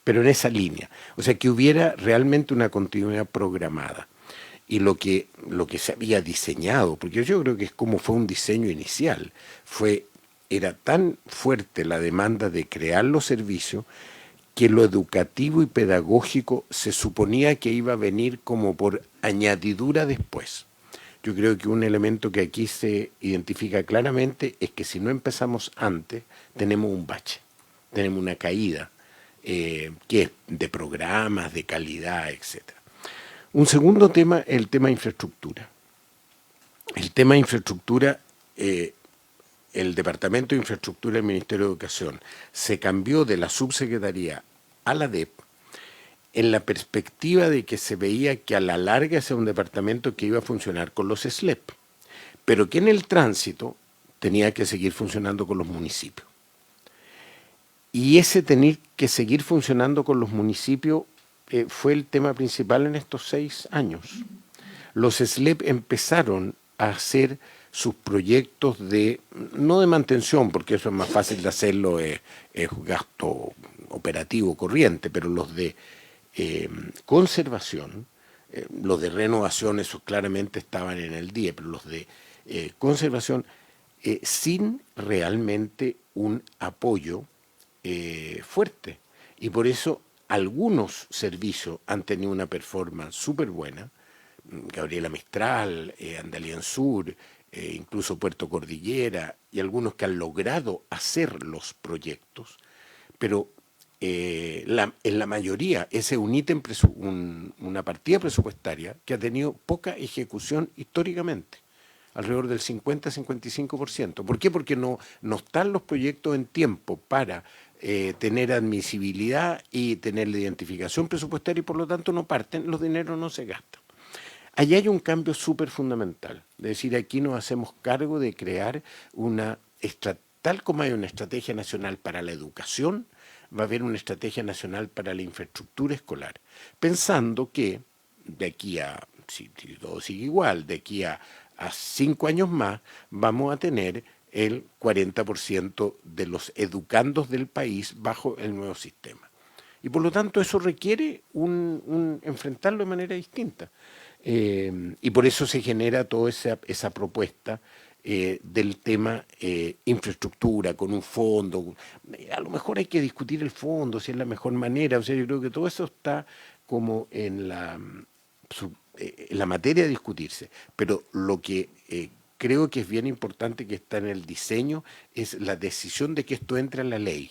pero en esa línea. O sea, que hubiera realmente una continuidad programada. Y lo que se había diseñado, porque yo creo que es como fue un diseño inicial, era tan fuerte la demanda de crear los servicios que lo educativo y pedagógico se suponía que iba a venir como por añadidura después. Yo creo que un elemento que aquí se identifica claramente es que si no empezamos antes, tenemos un bache, tenemos una caída que es de programas, de calidad, etc. Un segundo tema es el tema de infraestructura. El tema de infraestructura, el Departamento de Infraestructura del Ministerio de Educación se cambió de la subsecretaría a la DEP en la perspectiva de que se veía que a la larga ese era un departamento que iba a funcionar con los SLEP, pero que en el tránsito tenía que seguir funcionando con los municipios. Y ese tener que seguir funcionando con los municipios fue el tema principal en estos 6 años. Los SLEP empezaron a hacer sus proyectos no de mantención, porque eso es más fácil de hacerlo, es gasto operativo corriente, pero los de conservación, los de renovación, esos claramente estaban en el DIE, pero los de conservación, sin realmente un apoyo fuerte. Y por eso algunos servicios han tenido una performance súper buena, Gabriela Mistral, Andalien Sur, incluso Puerto Cordillera, y algunos que han logrado hacer los proyectos, pero en la mayoría ese es un ítem, una partida presupuestaria que ha tenido poca ejecución históricamente, alrededor del 50-55%. ¿Por qué? Porque no están los proyectos en tiempo para tener admisibilidad y tener la identificación presupuestaria y por lo tanto no parten, los dineros no se gastan. Allí hay un cambio súper fundamental, es decir, aquí nos hacemos cargo de crear tal como hay una estrategia nacional para la educación, va a haber una estrategia nacional para la infraestructura escolar, pensando que de aquí a, si todo sigue igual, de aquí a 5 años más, vamos a tener el 40% de los educandos del país bajo el nuevo sistema. Y por lo tanto eso requiere enfrentarlo de manera distinta. Y por eso se genera toda esa propuesta del tema infraestructura, con un fondo. A lo mejor hay que discutir el fondo, si es la mejor manera. O sea, yo creo que todo eso está como en la materia de discutirse. Pero lo que creo que es bien importante que está en el diseño es la decisión de que esto entre en la ley,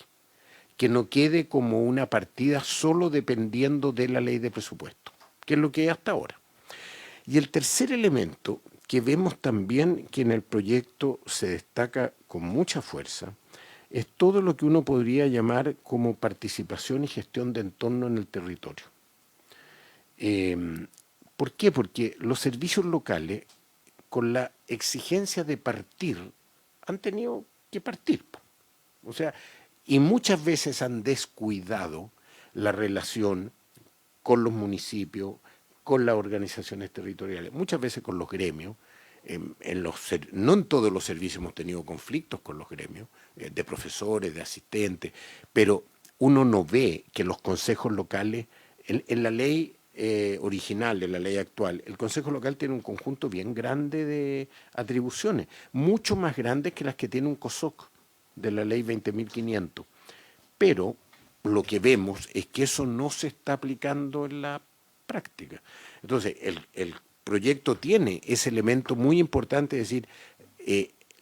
que no quede como una partida solo dependiendo de la ley de presupuesto, que es lo que es hasta ahora. Y el tercer elemento que vemos también que en el proyecto se destaca con mucha fuerza es todo lo que uno podría llamar como participación y gestión de entorno en el territorio. ¿Por qué? Porque los servicios locales, con la exigencia de partir, han tenido que partir. O sea, y muchas veces han descuidado la relación con los municipios, con las organizaciones territoriales, muchas veces con los gremios. No en todos los servicios hemos tenido conflictos con los gremios, de profesores, de asistentes, pero uno no ve que los consejos locales, en la ley original, en la ley actual, el consejo local tiene un conjunto bien grande de atribuciones, mucho más grandes que las que tiene un COSOC de la ley 20.500. Pero lo que vemos es que eso no se está aplicando en la práctica. Entonces, el proyecto tiene ese elemento muy importante, es decir,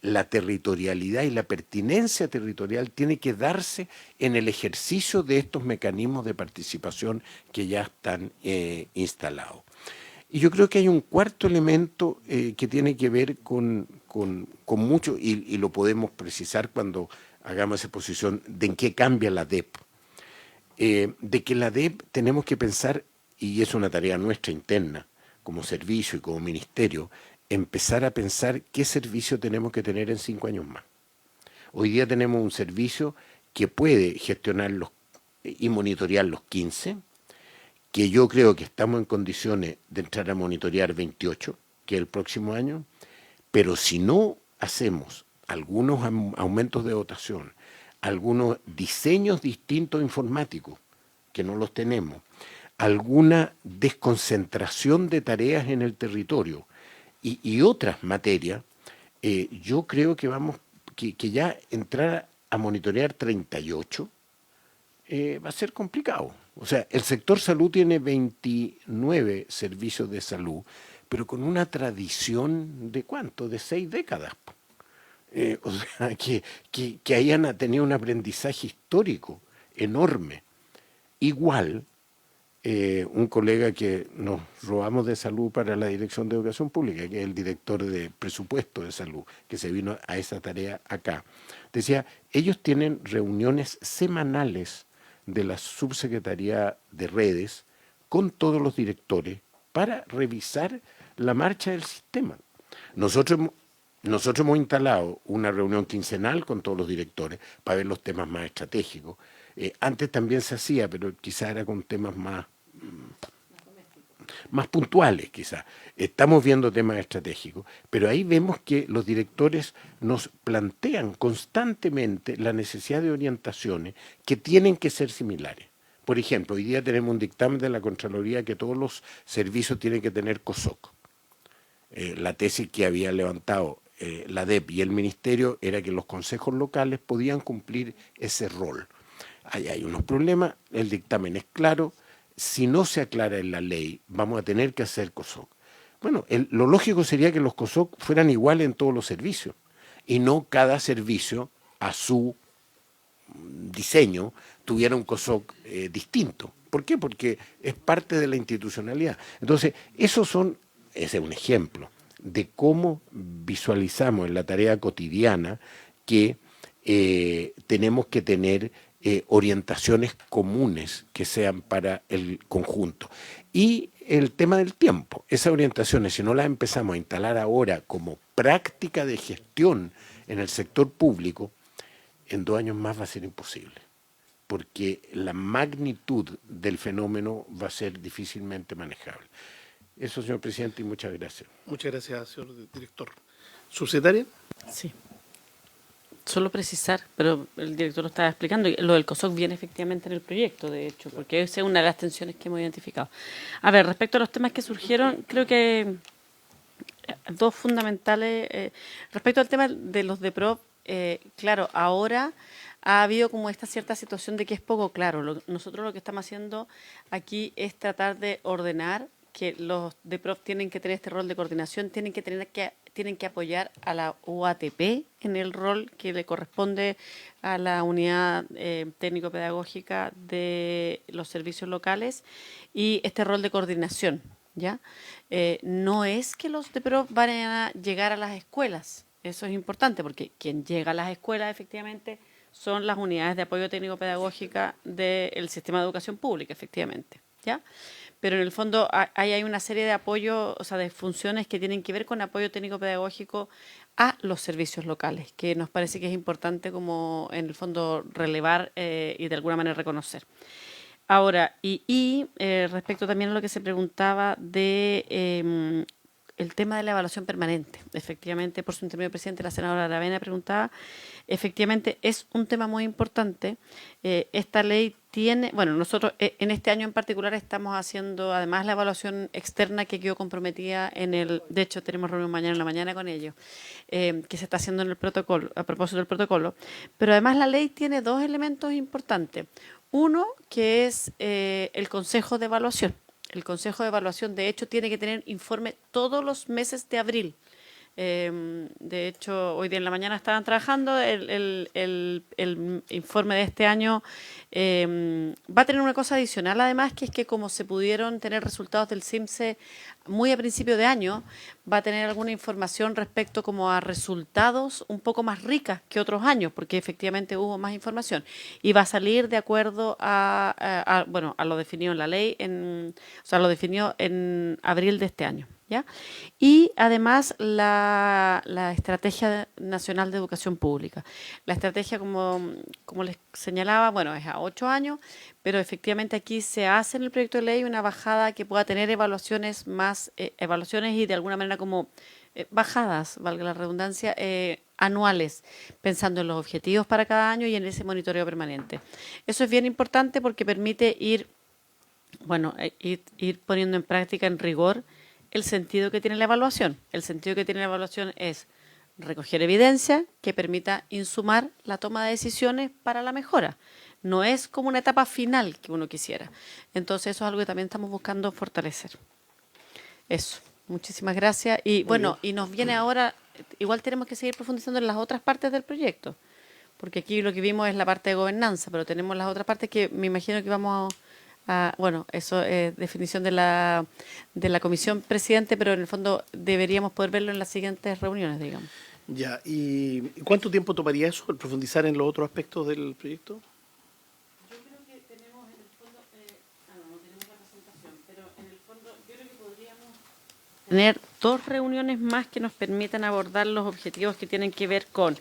la territorialidad y la pertinencia territorial tiene que darse en el ejercicio de estos mecanismos de participación que ya están instalados. Y yo creo que hay un cuarto elemento que tiene que ver con mucho, y lo podemos precisar cuando hagamos esa exposición, de en qué cambia la DEP. De que la DEP tenemos que pensar, y es una tarea nuestra interna, como servicio y como ministerio, empezar a pensar qué servicio tenemos que tener en 5 años más. Hoy día tenemos un servicio que puede gestionar y monitorear los 15, que yo creo que estamos en condiciones de entrar a monitorear 28, que es el próximo año, pero si no hacemos algunos aumentos de dotación, algunos diseños distintos informáticos, que no los tenemos, alguna desconcentración de tareas en el territorio y otras materias, yo creo que que ya entrar a monitorear 38 va a ser complicado. O sea, el sector salud tiene 29 servicios de salud, pero con una tradición de ¿cuánto? De 6 décadas. O sea, que hayan tenido un aprendizaje histórico enorme. Igual, un colega que nos robamos de salud para la Dirección de Educación Pública, que es el director de presupuesto de salud, que se vino a esa tarea acá, decía, ellos tienen reuniones semanales de la Subsecretaría de Redes con todos los directores para revisar la marcha del sistema. Nosotros hemos instalado una reunión quincenal con todos los directores para ver los temas más estratégicos. Antes también se hacía, pero quizá era con temas más puntuales, quizá. Estamos viendo temas estratégicos, pero ahí vemos que los directores nos plantean constantemente la necesidad de orientaciones que tienen que ser similares. Por ejemplo, hoy día tenemos un dictamen de la Contraloría que todos los servicios tienen que tener COSOC. La tesis que había levantado la DEP y el Ministerio era que los consejos locales podían cumplir ese rol. Ahí hay unos problemas, el dictamen es claro, si no se aclara en la ley, vamos a tener que hacer COSOC. Bueno, lo lógico sería que los COSOC fueran iguales en todos los servicios, y no cada servicio a su diseño tuviera un COSOC distinto. ¿Por qué? Porque es parte de la institucionalidad. Entonces, ese es un ejemplo de cómo visualizamos en la tarea cotidiana que tenemos que tener orientaciones comunes que sean para el conjunto. Y el tema del tiempo, esas orientaciones, si no las empezamos a instalar ahora como práctica de gestión en el sector público, en 2 años más va a ser imposible, porque la magnitud del fenómeno va a ser difícilmente manejable. Eso, señor presidente, y muchas gracias. Muchas gracias, señor director. ¿Subsecretaria? Sí. Solo precisar, pero el director lo estaba explicando, y lo del COSOC viene efectivamente en el proyecto, de hecho, porque esa es una de las tensiones que hemos identificado. A ver, respecto a los temas que surgieron, creo que 2 fundamentales. Respecto al tema de los DEPROV, claro, ahora ha habido como esta cierta situación de que es poco claro. Nosotros lo que estamos haciendo aquí es tratar de ordenar que los DEPROV tienen que tener este rol de coordinación, tienen que apoyar a la UATP en el rol que le corresponde a la unidad técnico-pedagógica de los servicios locales, y este rol de coordinación, ¿ya? No es que los DEPROV van a llegar a las escuelas, eso es importante, porque quien llega a las escuelas efectivamente son las unidades de apoyo técnico-pedagógica del sistema de educación pública, efectivamente, ¿ya? Pero en el fondo hay una serie de apoyos, o sea, de funciones que tienen que ver con apoyo técnico-pedagógico a los servicios locales, que nos parece que es importante como en el fondo relevar y de alguna manera reconocer. Ahora, respecto también a lo que se preguntaba de el tema de la evaluación permanente, efectivamente, por su intermedio presidente, la senadora Aravena preguntaba, efectivamente es un tema muy importante. Esta ley tiene, bueno, nosotros en este año en particular estamos haciendo además la evaluación externa que quedó comprometida de hecho tenemos reunión mañana en la mañana con ellos, que se está haciendo en el protocolo, a propósito del protocolo, pero además la ley tiene 2 elementos importantes. Uno, que es el Consejo de Evaluación. El Consejo de Evaluación, de hecho, tiene que tener informe todos los meses de abril. De hecho, hoy día en la mañana estaban trabajando, el informe de este año va a tener una cosa adicional, además, que es que como se pudieron tener resultados del CIMSE muy a principio de año, va a tener alguna información respecto como a resultados un poco más ricas que otros años, porque efectivamente hubo más información, y va a salir de acuerdo a lo definido en la ley, o sea, lo definió en abril de este año, ¿ya? Y además la Estrategia Nacional de Educación Pública. La estrategia, como les señalaba, bueno, es a 8 años, pero efectivamente aquí se hace en el proyecto de ley una bajada que pueda tener evaluaciones y de alguna manera como bajadas, valga la redundancia, anuales, pensando en los objetivos para cada año y en ese monitoreo permanente. Eso es bien importante porque permite ir poniendo en práctica en rigor el sentido que tiene la evaluación. El sentido que tiene la evaluación es recoger evidencia que permita insumar la toma de decisiones para la mejora. No es como una etapa final que uno quisiera. Entonces eso es algo que también estamos buscando fortalecer. Eso. Muchísimas gracias. Y bueno, y nos viene ahora, igual tenemos que seguir profundizando en las otras partes del proyecto, porque aquí lo que vimos es la parte de gobernanza, pero tenemos las otras partes que me imagino que vamos eso es definición de la comisión presidente, pero en el fondo deberíamos poder verlo en las siguientes reuniones, digamos. Ya, ¿y cuánto tiempo tomaría eso, el profundizar en los otros aspectos del proyecto? Yo creo que tenemos en el fondo, no tenemos la presentación, pero en el fondo yo creo que podríamos tener 2 reuniones más que nos permitan abordar los objetivos que tienen que ver con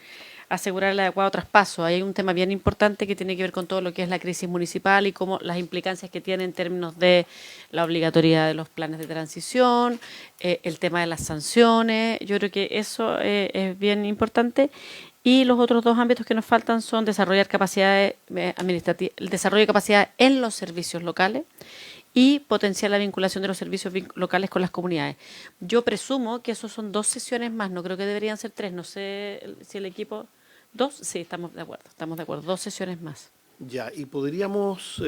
asegurar el adecuado traspaso. Hay un tema bien importante que tiene que ver con todo lo que es la crisis municipal y cómo las implicancias que tiene en términos de la obligatoriedad de los planes de transición, el tema de las sanciones. Yo creo que eso es bien importante. Y los otros dos ámbitos que nos faltan son desarrollar capacidades administrativas, el desarrollo de capacidades en los servicios locales y potenciar la vinculación de los servicios locales con las comunidades. Yo presumo que esos son 2 sesiones más, no creo que deberían ser 3, no sé si el equipo... 2, sí, estamos de acuerdo, 2 sesiones más. Ya, y podríamos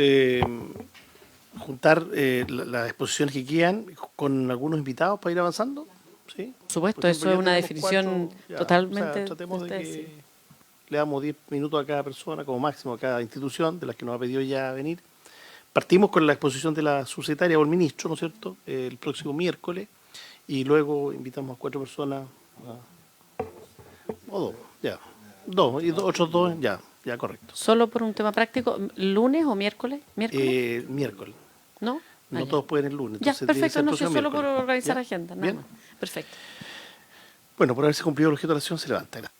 juntar las exposiciones que quedan con algunos invitados para ir avanzando, ¿sí? Por supuesto, Por ejemplo, eso es ya una tenemos definición 4, ya, totalmente... o sea, tratemos de ustedes, que sí. le damos 10 minutos a cada persona, como máximo a cada institución de las que nos ha pedido ya venir. Partimos con la exposición de la subsecretaria o el ministro, ¿no es cierto?, el próximo miércoles, y luego invitamos a 4 personas, o 2, ya, 2, y otros 2, ya, correcto. Solo por un tema práctico, ¿lunes o miércoles? ¿Miércoles? Miércoles. ¿No? No ya. todos pueden el lunes. Ya, Entonces tiene que perfecto, ser no el sé, próximo solo por miércoles. organizar ¿Ya? agenda, nada Bien. más. Perfecto. Bueno, por haberse cumplido el objeto de la acción, se levanta. Gracias.